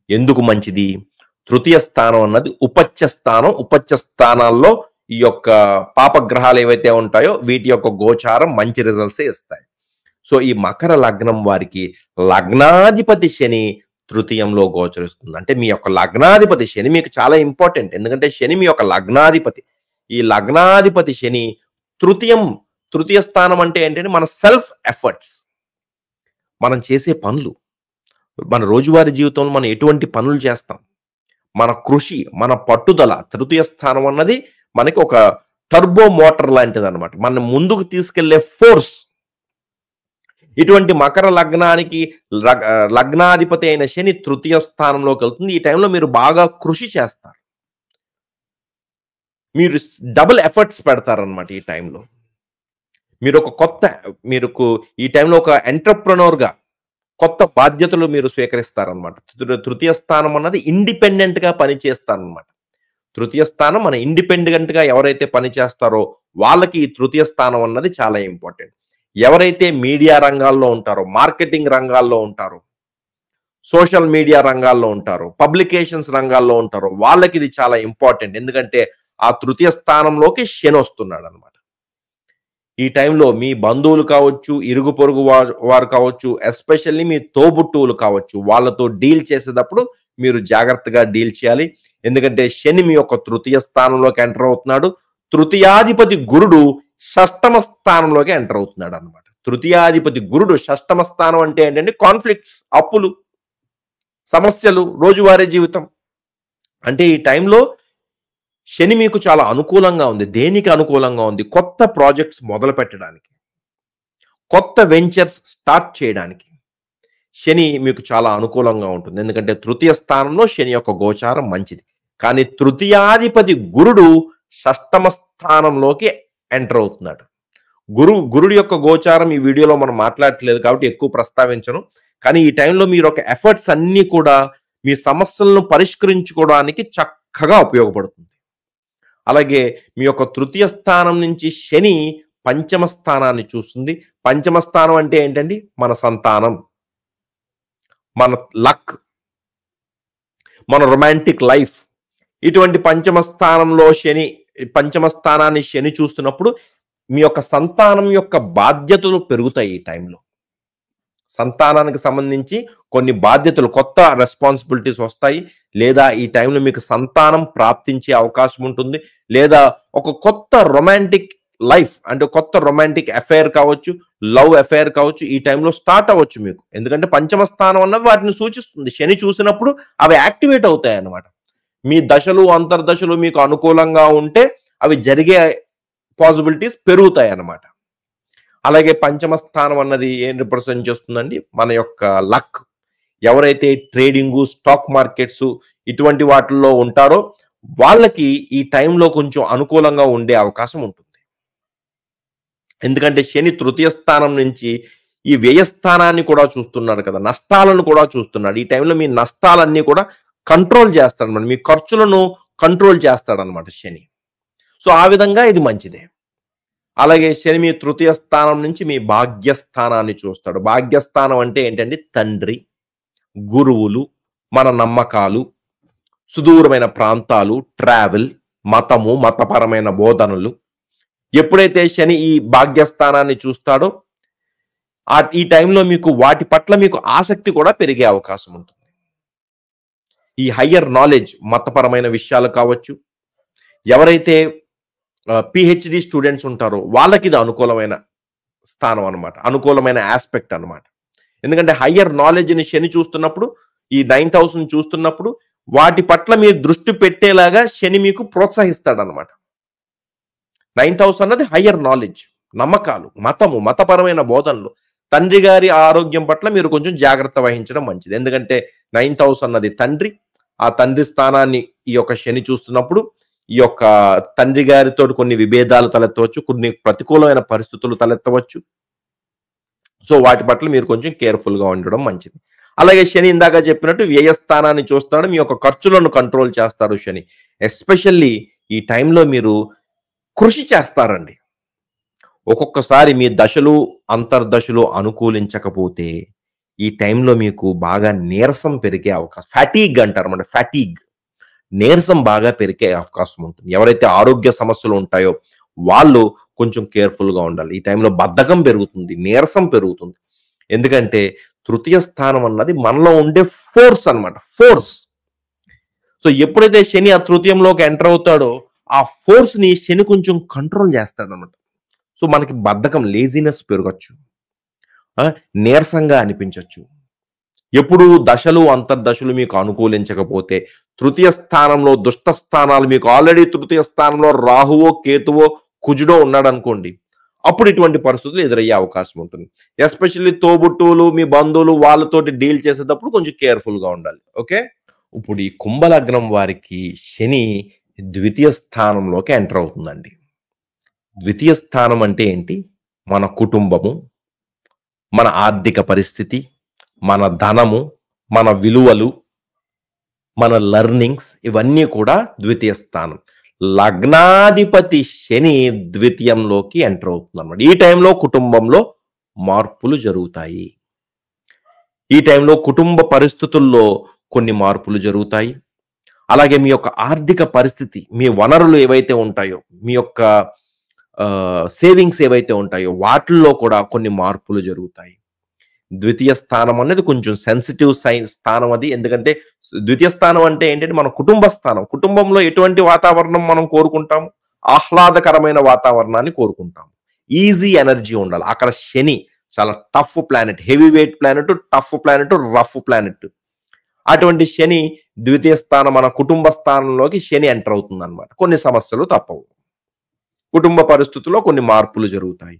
ఎందుకు మంచిది? తృతీయ స్థానం అన్నది ఉపత్య స్థానం. ఉపత్య స్థానాల్లో ఈ యొక్క పాపగ్రహాలు ఏవైతే ఉంటాయో వీటి యొక్క గోచారం మంచి రిజల్ట్స్ ఇస్తాయి. సో ఈ మకర లగ్నం వారికి లగ్నాధిపతి శని తృతీయంలో గోచరిస్తుంది. అంటే మీ యొక్క లగ్నాధిపతి శని మీకు చాలా ఇంపార్టెంట్. ఎందుకంటే శని మీ యొక్క లగ్నాధిపతి. ఈ లగ్నాధిపతి శని తృతీయ స్థానం అంటే ఏంటంటే మన సెల్ఫ్ ఎఫర్ట్స్, మనం చేసే పనులు, మన రోజువారీ జీవితంలో మనం ఎటువంటి పనులు చేస్తాం, మన కృషి, మన పట్టుదల. తృతీయ స్థానం అన్నది మనకి ఒక టర్బో మోటార్ లాంటిది అనమాట. మనం ముందుకు తీసుకెళ్లే ఫోర్స్. ఇటువంటి మకర లగ్నానికి లగ్నాధిపతి అయిన శని తృతీయ స్థానంలోకి వెళ్తుంది. ఈ టైంలో మీరు బాగా కృషి చేస్తారు. మీరు డబుల్ ఎఫర్ట్స్ పెడతారనమాట ఈ టైంలో. మీరు ఈ టైంలో ఒక ఎంటర్‌ప్రెన్యూర్‌గా కొత్త బాధ్యతలు మీరు స్వీకరిస్తారనమాట. తృతీయ స్థానం అన్నది ఇండిపెండెంట్ గా పనిచేస్తారనమాట. తృతీయ స్థానం మన ఇండిపెండెంట్ గా ఎవరైతే పనిచేస్తారో వాళ్ళకి ఈ తృతీయ స్థానం అన్నది చాలా ఇంపార్టెంట్. ఎవరైతే మీడియా రంగాల్లో ఉంటారో, మార్కెటింగ్ రంగాల్లో ఉంటారో, సోషల్ మీడియా రంగాల్లో ఉంటారో, పబ్లికేషన్స్ రంగాల్లో ఉంటారో వాళ్ళకి ఇది చాలా ఇంపార్టెంట్. ఎందుకంటే ఆ తృతీయ స్థానంలోకి శని వస్తున్నాడు అనమాట. ఈ టైంలో మీ బంధువులు కావచ్చు, ఇరుగు పొరుగు వారు కావచ్చు, ఎస్పెషల్లీ మీ తోబుట్టువులు కావచ్చు, వాళ్ళతో డీల్ చేసేటప్పుడు మీరు జాగ్రత్తగా డీల్ చేయాలి. ఎందుకంటే శని మీ యొక్క తృతీయ స్థానంలోకి ఎంటర్ అవుతున్నాడు. తృతీయాధిపతి గురుడు షష్టమ స్థానంలోకి ఎంటర్ అవుతున్నాడు అనమాట. తృతీయాధిపతి గురుడు షష్టమ స్థానం అంటే ఏంటంటే కాన్ఫ్లిక్ట్స్, అప్పులు, సమస్యలు, రోజువారీ జీవితం. అంటే ఈ టైంలో శని మీకు చాలా అనుకూలంగా ఉంది. దేనికి అనుకూలంగా ఉంది? కొత్త ప్రాజెక్ట్స్ మొదలు పెట్టడానికి, కొత్త వెంచర్స్ స్టార్ట్ చేయడానికి శని మీకు చాలా అనుకూలంగా ఉంటుంది. ఎందుకంటే తృతీయ స్థానంలో శని యొక్క గోచారం మంచిది. కానీ తృతీయాధిపతి గురుడు షష్టమ స్థానంలోకి ఎంటర్ అవుతున్నాడు. గురుడు యొక్క గోచారం ఈ వీడియోలో మనం మాట్లాడట్లేదు కాబట్టి ఎక్కువ ప్రస్తావించను. కానీ ఈ టైంలో మీరు ఒక ఎఫర్ట్స్ అన్నీ కూడా మీ సమస్యలను పరిష్కరించుకోవడానికి చక్కగా ఉపయోగపడుతుంది. అలాగే మీ యొక్క తృతీయ స్థానం నుంచి శని పంచమ స్థానాన్ని చూస్తుంది. పంచమ స్థానం అంటే ఏంటండి? మన సంతానం, మన లక్, మన రొమాంటిక్ లైఫ్. ఇటువంటి పంచమ స్థానాన్ని శని చూస్తున్నప్పుడు మీ యొక్క సంతానం యొక్క బాధ్యతలు పెరుగుతాయి. ఈ టైంలో సంతానానికి సంబంధించి కొన్ని బాధ్యతలు, కొత్త రెస్పాన్సిబిలిటీస్ వస్తాయి. లేదా ఈ టైంలో మీకు సంతానం ప్రాప్తించే అవకాశం ఉంటుంది. లేదా ఒక కొత్త రొమాంటిక్ లైఫ్, అంటే కొత్త రొమాంటిక్ అఫైర్ కావచ్చు, లవ్ అఫైర్ కావచ్చు, ఈ టైంలో స్టార్ట్ అవ్వచ్చు మీకు. ఎందుకంటే పంచమ స్థానం అన్నది వాటిని సూచిస్తుంది. శని చూసినప్పుడు అవి యాక్టివేట్ అవుతాయి అన్నమాట. మీ దశలు, అంతర్దశలు మీకు అనుకూలంగా ఉంటే అవి జరిగే పాసిబిలిటీస్ పెరుగుతాయి అన్నమాట. అలాగే పంచమ స్థానం అన్నది ఏం రిప్రజెంట్ చేస్తుందండి? మన యొక్క లక్. ఎవరైతే ట్రేడింగు, స్టాక్ మార్కెట్స్ ఇటువంటి వాటిల్లో ఉంటారో వాళ్ళకి ఈ టైంలో కొంచెం అనుకూలంగా ఉండే అవకాశం ఉంటుంది. ఎందుకంటే శని తృతీయ స్థానం నుంచి ఈ వ్యయస్థానాన్ని కూడా చూస్తున్నాడు కదా, నష్టాలను కూడా చూస్తున్నాడు. ఈ టైంలో మీ నష్టాలన్నీ కూడా కంట్రోల్ చేస్తాడన్నమాట. మీ ఖర్చులను కంట్రోల్ చేస్తాడనమాట శని. సో ఆ విధంగా ఇది మంచిదే. అలాగే శని మీ తృతీయ స్థానం నుంచి మీ భాగ్యస్థానాన్ని చూస్తాడు. భాగ్యస్థానం అంటే ఏంటంటే తండ్రి, గురువులు, మన నమ్మకాలు, సుదూరమైన ప్రాంతాలు, ట్రావెల్, మతము, మతపరమైన బోధనలు. ఎప్పుడైతే శని ఈ భాగ్యస్థానాన్ని చూస్తాడో ఈ టైంలో మీకు వాటి పట్ల మీకు ఆసక్తి కూడా పెరిగే అవకాశం ఉంటుంది. ఈ హయ్యర్ నాలెడ్జ్, మతపరమైన విషయాలు కావచ్చు, ఎవరైతే పిహెచ్డి స్టూడెంట్స్ ఉంటారో వాళ్ళకి ఇది అనుకూలమైన స్థానం అనమాట, అనుకూలమైన ఆస్పెక్ట్ అనమాట. ఎందుకంటే హయ్యర్ నాలెడ్జ్ని శని చూస్తున్నప్పుడు, ఈ 9th house చూస్తున్నప్పుడు వాటి పట్ల మీరు దృష్టి పెట్టేలాగా శని మీకు ప్రోత్సహిస్తాడు అనమాట. 9th house అన్నది హయ్యర్ నాలెడ్జ్, నమ్మకాలు, మతము, మతపరమైన బోధనలు. తండ్రి గారి ఆరోగ్యం పట్ల మీరు కొంచెం జాగ్రత్త వహించడం మంచిది. ఎందుకంటే 9th house అన్నది తండ్రి. ఆ తండ్రి స్థానాన్ని ఈ యొక్క శని చూస్తున్నప్పుడు ఈ యొక్క తండ్రి గారితో కొన్ని విభేదాలు తలెత్తవచ్చు, కొన్ని ప్రతికూలమైన పరిస్థితులు తలెత్తవచ్చు. సో వాటి పట్ల మీరు కొంచెం కేర్ఫుల్ గా ఉండడం మంచిది. అలాగే శని ఇందాక చెప్పినట్టు వ్యయస్థానాన్ని చూస్తాడు, మీ యొక్క ఖర్చులను కంట్రోల్ చేస్తాడు శని. ఎస్పెషల్లీ ఈ టైంలో మీరు కృషి చేస్తారండి. ఒక్కొక్కసారి మీ దశలు, అంతర్దశలు అనుకూలించకపోతే ఈ టైంలో మీకు బాగా నీరసం పెరిగే అవకాశం, ఫ్యాటీగ్ అంటారు అన్నమాట. ఫ్యాటీగ్, నీరసం బాగా పెరిగే అవకాశం ఉంటుంది. ఎవరైతే ఆరోగ్య సమస్యలు ఉంటాయో వాళ్ళు కొంచెం కేర్ఫుల్ గా ఉండాలి. ఈ టైంలో బద్ధకం పెరుగుతుంది, నీరసం పెరుగుతుంది. ఎందుకంటే తృతీయ స్థానం అన్నది మనలో ఉండే ఫోర్స్ అన్నమాట, ఫోర్స్. సో ఎప్పుడైతే శని ఆ తృతీయంలోకి ఎంటర్ అవుతాడో ఆ ఫోర్స్ ని శని కొంచెం కంట్రోల్ చేస్తాడు అనమాట. సో మనకి బద్ధకం, లేజినెస్ పెరగచ్చు, నీరసంగా అనిపించవచ్చు. ఎప్పుడు దశలు, అంతర్దశలు మీకు అనుకూలించకపోతే, తృతీయ స్థానంలో దుష్ట స్థానాలు, మీకు ఆల్రెడీ తృతీయ స్థానంలో రాహువో, కేతువో, కుజుడో ఉన్నాడు అనుకోండి, అప్పుడు ఇటువంటి పరిస్థితులు ఎదురయ్యే అవకాశం ఉంటుంది. ఎస్పెషల్లీ తోబుట్టువులు, మీ బంధువులు, వాళ్ళతోటి డీల్ చేసేటప్పుడు కొంచెం కేర్ఫుల్ గా ఉండాలి. ఓకే, ఇప్పుడు ఈ కుంభలగ్నం వారికి శని ద్వితీయ స్థానంలోకి ఎంటర్ అవుతుందండి. ద్వితీయ స్థానం అంటే ఏంటి? మన కుటుంబము, మన ఆర్థిక పరిస్థితి, మన ధనము, మన విలువలు, మన లెర్నింగ్స్, ఇవన్నీ కూడా ద్వితీయ స్థానం. లగ్నాధిపతి శని ద్వితీయంలోకి ఎంటర్ అవుతుంది అన్నమాట. ఈ టైంలో కుటుంబంలో మార్పులు జరుగుతాయి. ఈ టైంలో కుటుంబ పరిస్థితుల్లో కొన్ని మార్పులు జరుగుతాయి. అలాగే మీ యొక్క ఆర్థిక పరిస్థితి, మీ వనరులు ఏవైతే ఉంటాయో, మీ యొక్క సేవింగ్స్ ఏవైతే ఉంటాయో వాటిల్లో కూడా కొన్ని మార్పులు జరుగుతాయి. ద్వితీయ స్థానం అనేది కొంచెం సెన్సిటివ్ స్థానం అది. ఎందుకంటే ద్వితీయ స్థానం అంటే ఏంటంటే మన కుటుంబ స్థానం. కుటుంబంలో ఎటువంటి వాతావరణం మనం కోరుకుంటాము? ఆహ్లాదకరమైన వాతావరణాన్ని కోరుకుంటాం. ఈజీ ఎనర్జీ ఉండాలి. అక్కడ శని చాలా tough planet, heavy weight planet, tough planet, rough planet. అటువంటి శని ద్వితీయ స్థానం మన కుటుంబ స్థానంలోకి శని ఎంటర్ అవుతుందన్నమాట. కొన్ని సమస్యలు తప్పవు. కుటుంబ పరిస్థితుల్లో కొన్ని మార్పులు జరుగుతాయి.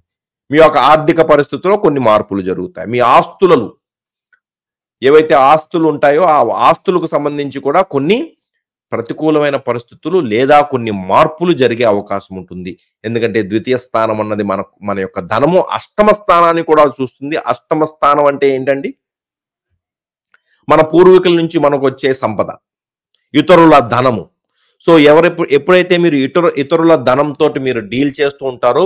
మీ యొక్క ఆర్థిక పరిస్థితుల్లో కొన్ని మార్పులు జరుగుతాయి. మీ ఆస్తులలో ఏవైతే ఆస్తులు ఉంటాయో ఆ ఆస్తులకు సంబంధించి కూడా కొన్ని ప్రతికూలమైన పరిస్థితులు లేదా కొన్ని మార్పులు జరిగే అవకాశం ఉంటుంది. ఎందుకంటే ద్వితీయ స్థానం అన్నది మన యొక్క ధనము అష్టమ స్థానాన్ని కూడా చూస్తుంది. అష్టమ స్థానం అంటే ఏంటండి? మన పూర్వీకుల నుంచి మనకు వచ్చే సంపద, ఇతరుల ధనము. సో ఎప్పుడైతే మీరు ఇతరుల ధనంతో మీరు డీల్ చేస్తూ ఉంటారో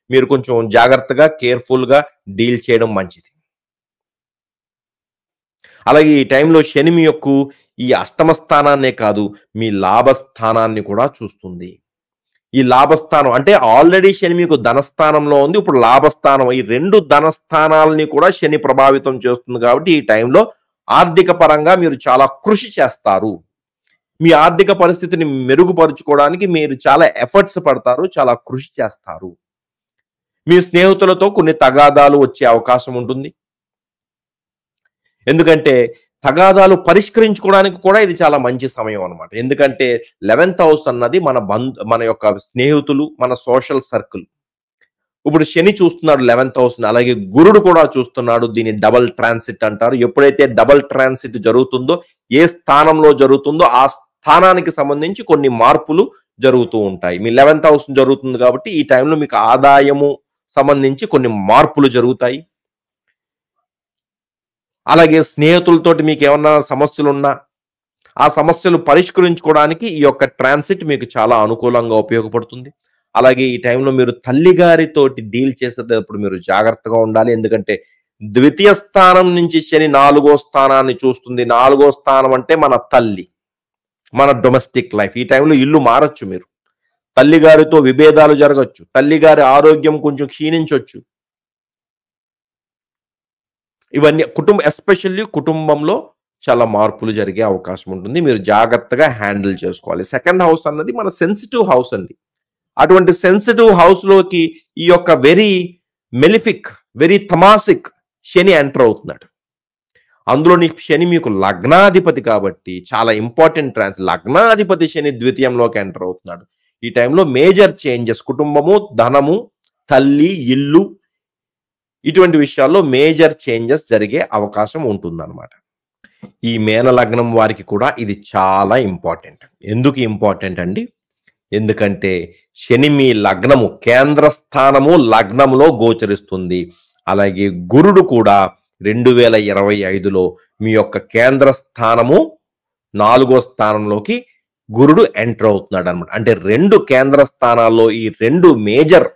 మీరు కొంచెం జాగ్రత్తగా కేర్ఫుల్గా డీల్ చేయడం మంచిది. అలాగే ఈ టైంలో శని మీ యొక్క ఈ అష్టమ స్థానాన్నే కాదు మీ లాభస్థానాన్ని కూడా చూస్తుంది. ఈ లాభస్థానం అంటే ఆల్రెడీ శని మీకు ధనస్థానంలో ఉంది. ఇప్పుడు లాభస్థానం, ఈ రెండు ధనస్థానాలని కూడా శని ప్రభావితం చేస్తుంది. కాబట్టి ఈ టైంలో ఆర్థిక పరంగా మీరు చాలా కృషి చేస్తారు. మీ ఆర్థిక పరిస్థితిని మెరుగుపరుచుకోవడానికి మీరు చాలా ఎఫర్ట్స్ పడతారు, చాలా కృషి చేస్తారు. మీ స్నేహితులతో కొన్ని తగాదాలు వచ్చే అవకాశం ఉంటుంది. ఎందుకంటే తగాదాలు పరిష్కరించుకోవడానికి కూడా ఇది చాలా మంచి సమయం అన్నమాట. ఎందుకంటే 11th హౌస్ అన్నది మన యొక్క స్నేహితులు, మన సోషల్ సర్కిల్. ఇప్పుడు శని చూస్తున్నాడు 11th హౌస్ ని, అలాగే గురుడు కూడా చూస్తున్నాడు. దీన్ని డబల్ ట్రాన్సిట్ అంటారు. ఎప్పుడైతే డబల్ ట్రాన్సిట్ జరుగుతుందో, ఏ స్థానంలో జరుగుతుందో ఆ స్థానానికి సంబంధించి కొన్ని మార్పులు జరుగుతూ ఉంటాయి. మీ 11th హౌస్ జరుగుతుంది కాబట్టి ఈ టైంలో మీకు ఆదాయము సంబంధించి కొన్ని మార్పులు జరుగుతాయి. అలాగే స్నేహితులతోటి మీకు ఏమన్నా సమస్యలు ఉన్నా ఆ సమస్యలు పరిష్కరించుకోవడానికి ఈ యొక్క ట్రాన్సిట్ మీకు చాలా అనుకూలంగా ఉపయోగపడుతుంది. అలాగే ఈ టైంలో మీరు తల్లిగారితోటి డీల్ చేసేటప్పుడు మీరు జాగ్రత్తగా ఉండాలి. ఎందుకంటే ద్వితీయ స్థానం నుంచి శని 4వ స్థానాన్ని చూస్తుంది. 4వ స్థానం అంటే మన తల్లి, మన డొమెస్టిక్ లైఫ్. ఈ టైంలో ఇల్లు మారచ్చు. మీరు తల్లిగారితో విభేదాలు జరగచ్చు. తల్లిగారి ఆరోగ్యం కొంచెం క్షీణించవచ్చు. ఇవన్నీ ఎస్పెషల్లీ కుటుంబంలో చాలా మార్పులు జరిగే అవకాశం ఉంటుంది. మీరు జాగ్రత్తగా హ్యాండిల్ చేసుకోవాలి. సెకండ్ హౌస్ అన్నది మన సెన్సిటివ్ హౌస్ అండి. అటువంటి సెన్సిటివ్ హౌస్ లోకి ఈ యొక్క వెరీ మెలిఫిక్, వెరీ తమాసిక్ శని ఎంటర్ అవుతున్నాడు. అందులో శని మీకు లగ్నాధిపతి కాబట్టి చాలా ఇంపార్టెంట్ లగ్నాధిపతి శని ద్వితీయంలోకి ఎంటర్ అవుతున్నాడు. ఈ టైంలో మేజర్ చేంజెస్, కుటుంబము, ధనము, తల్లి, ఇల్లు, ఇటువంటి విషయాల్లో మేజర్ చేంజెస్ జరిగే అవకాశం ఉంటుందన్నమాట. ఈ మేన లగ్నం వారికి కూడా ఇది చాలా ఇంపార్టెంట్. ఎందుకు ఇంపార్టెంట్ అండి? ఎందుకంటే శని మీ లగ్నము, కేంద్ర స్థానము లగ్నంలో గోచరిస్తుంది. అలాగే గురుడు కూడా 2025లో మీ యొక్క కేంద్ర స్థానము 4వ స్థానంలోకి గురుడు ఎంటర్ అవుతున్నాడు అనమాట. అంటే 2 కేంద్ర స్థానాల్లో ఈ 2 మేజర్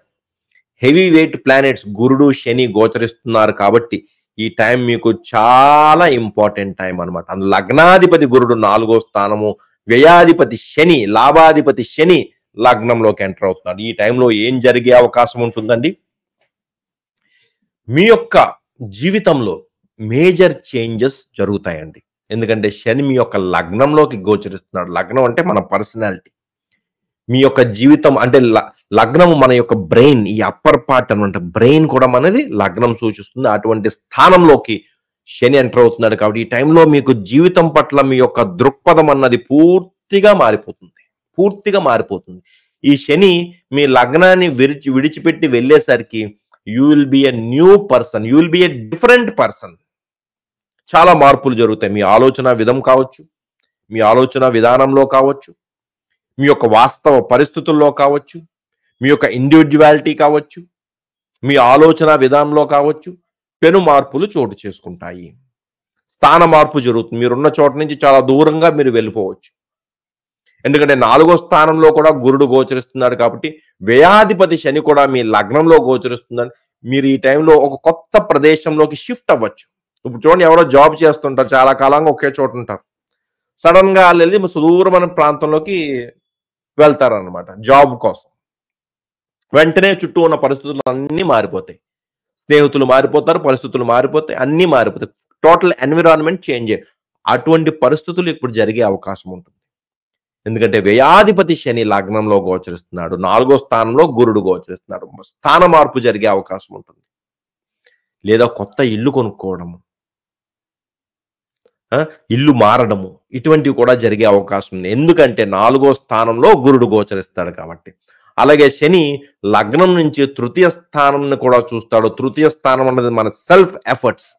హెవీ వెయిట్ ప్లానెట్స్ గురుడు, శని గోచరిస్తున్నారు. కాబట్టి ఈ టైం మీకు చాలా ఇంపార్టెంట్ టైం అనమాట. అందులో లగ్నాధిపతి గురుడు 4వ స్థానము, వ్యయాధిపతి శని, లాభాధిపతి శని లగ్నంలోకి ఎంటర్ అవుతున్నాడు. ఈ టైంలో ఏం జరిగే అవకాశం ఉంటుందండి? మీ యొక్క జీవితంలో మేజర్ చేంజెస్ జరుగుతాయండి. ఎందుకంటే శని మీ యొక్క లగ్నంలోకి గోచరిస్తున్నాడు. లగ్నం అంటే మన పర్సనాలిటీ, మీ యొక్క జీవితం. అంటే లగ్నం మన యొక్క బ్రెయిన్, ఈ అప్పర్ పార్ట్ అనమాట. బ్రెయిన్ కూడా మనది లగ్నం సూచిస్తుంది. అటువంటి స్థానంలోకి శని ఎంటర్ అవుతున్నాడు. కాబట్టి ఈ టైంలో మీకు జీవితం పట్ల మీ యొక్క దృక్పథం అన్నది పూర్తిగా మారిపోతుంది. ఈ శని మీ లగ్నాన్ని విడిచిపెట్టి వెళ్ళేసరికి you will be a new person, you will be a different person. చాలా మార్పులు జరుగుతాయి. మీ ఆలోచన విధం కావచ్చు, మీ ఆలోచన విధానంలో కావచ్చు, మీ యొక్క వాస్తవ పరిస్థితుల్లో కావచ్చు, మీ యొక్క ఇండివిడ్యువాలిటీ కావచ్చు, మీ ఆలోచన విధానంలో కావచ్చు, పెను మార్పులు చోటు చేసుకుంటాయి. స్థాన మార్పు జరుగుతుంది. మీరున్న చోట నుంచి చాలా దూరంగా మీరు వెళ్ళిపోవచ్చు. ఎందుకంటే 4వ స్థానంలో కూడా గురుడు గోచరిస్తున్నాడు. కాబట్టి వ్యయాధిపతి శని కూడా మీ లగ్నంలో గోచరిస్తుందని మీరు ఈ టైంలో ఒక కొత్త ప్రదేశంలోకి షిఫ్ట్ అవ్వచ్చు. ఇప్పుడు చూడండి, ఎవరో జాబ్ చేస్తుంటారు, చాలా కాలంగా ఒకే చోట ఉంటారు. సడన్ గా వెళ్ళి సుదూరమైన ప్రాంతంలోకి వెళ్తారనమాట జాబ్ కోసం. వెంటనే చుట్టూ ఉన్న పరిస్థితులు అన్నీ మారిపోతాయి. స్నేహితులు మారిపోతారు, పరిస్థితులు మారిపోతాయి, అన్నీ మారిపోతాయి. Total environment change. అటువంటి పరిస్థితులు ఇప్పుడు జరిగే అవకాశం ఉంటుంది. ఎందుకంటే వ్యయాధిపతి శని లగ్నంలో గోచరిస్తున్నాడు, 4వ స్థానంలో గురుడు గోచరిస్తున్నాడు. స్థాన మార్పు జరిగే అవకాశం ఉంటుంది. లేదా కొత్త ఇల్లు కొనుక్కోవడము, ఇల్లు మారడము, ఇటువంటివి కూడా జరిగే అవకాశం ఉంది. ఎందుకంటే 4వ స్థానంలో గురుడు గోచరిస్తాడు కాబట్టి. అలాగే శని లగ్నం నుంచి తృతీయ స్థానంని కూడా చూస్తాడు. తృతీయ స్థానం అన్నది మన సెల్ఫ్ ఎఫర్ట్స్.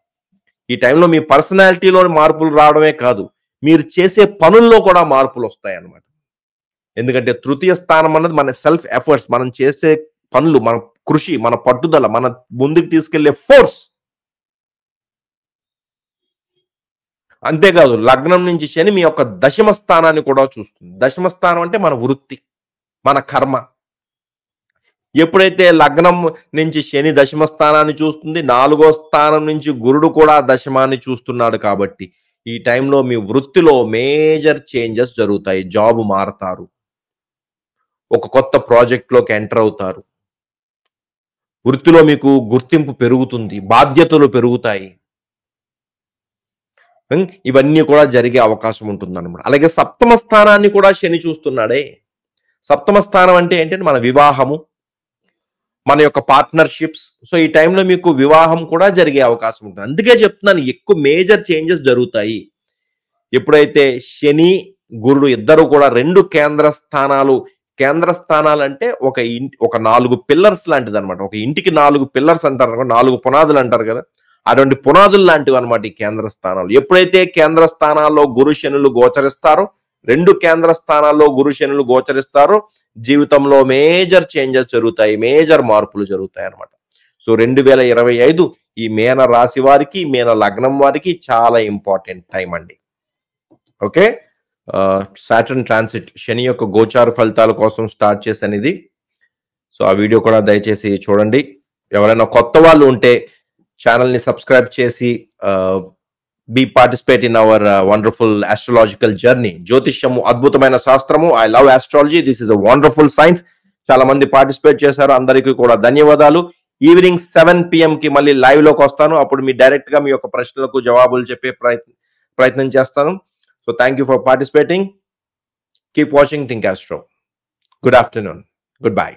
ఈ టైంలో మీ పర్సనాలిటీలో మార్పులు రావడమే కాదు, మీరు చేసే పనుల్లో కూడా మార్పులు వస్తాయి అన్నమాట. ఎందుకంటే తృతీయ స్థానం అన్నది మన సెల్ఫ్ ఎఫర్ట్స్, మనం చేసే పనులు, మన కృషి, మన పట్టుదల, మన ముందుకు తీసుకెళ్లే ఫోర్స్. అంతేకాదు లగ్నం నుంచి శని మీ యొక్క దశమ స్థానాన్ని కూడా చూస్తుంది. దశమ స్థానం అంటే మన వృత్తి, మన కర్మ. ఎప్పుడైతే లగ్నం నుంచి శని దశమ స్థానాన్ని చూస్తుంది, 4వ స్థానం నుంచి గురుడు కూడా దశమాన్ని చూస్తున్నాడు కాబట్టి ఈ టైంలో మీ వృత్తిలో మేజర్ చేంజెస్ జరుగుతాయి. జాబ్ మారతారు, ఒక కొత్త ప్రాజెక్ట్లోకి ఎంటర్ అవుతారు, వృత్తిలో మీకు గుర్తింపు పెరుగుతుంది, బాధ్యతలు పెరుగుతాయి. ఇవన్నీ కూడా జరిగే అవకాశం ఉంటుంది అనమాట. అలాగే సప్తమ స్థానాన్ని కూడా శని చూస్తున్నాడే. సప్తమ స్థానం అంటే ఏంటంటే మన వివాహము, మన యొక్క పార్ట్నర్షిప్స్. సో ఈ టైంలో మీకు వివాహం కూడా జరిగే అవకాశం ఉంటుంది. అందుకే చెప్తున్నాను, ఎక్కువ మేజర్ చేంజెస్ జరుగుతాయి. ఎప్పుడైతే శని గురుడు ఇద్దరు కూడా 2 కేంద్ర స్థానాలు. కేంద్ర స్థానాలు అంటే ఒక 4 పిల్లర్స్ లాంటిది అనమాట. ఒక ఇంటికి 4 పిల్లర్స్ అంటారు, 4 పునాదులు అంటారు కదా, అటువంటి పునాదులు లాంటివి అనమాట ఈ కేంద్ర స్థానాలు. ఎప్పుడైతే కేంద్ర స్థానాల్లో గురు శనులు గోచరిస్తారో, 2 కేంద్ర స్థానాల్లో గురు శనులు గోచరిస్తారో, జీవితంలో మేజర్ చేంజెస్ జరుగుతాయి, మేజర్ మార్పులు జరుగుతాయి అనమాట. సో 2025 ఈ మీన రాశి వారికి, మీన లగ్నం వారికి చాలా ఇంపార్టెంట్ టైం అండి. ఓకే, సాటర్న్ ట్రాన్సిట్ శని యొక్క గోచార ఫలితాల కోసం స్టార్ట్ చేశాను ఇది. సో ఆ వీడియో కూడా దయచేసి చూడండి. ఎవరైనా కొత్త వాళ్ళు ఉంటే ఛానల్ని సబ్స్క్రైబ్ చేసి be participate in our wonderful astrological journey. జ్యోతిష్యము అద్భుతమైన శాస్త్రము. I love astrology, this is a wonderful science. చాలా మంది పార్టిసిపేట్ చేశారు, అందరికీ కూడా ధన్యవాదాలు. ఈవినింగ్ 7 PM కి మళ్ళీ లైవ్ లోకి వస్తాను. అప్పుడు మీ డైరెక్ట్ గా మీ యొక్క ప్రశ్నలకు జవాబులు చెప్పే ప్రయత్నం చేస్తాను. So thank you for participating. Keep watching Think Astro. Good afternoon. Good bye.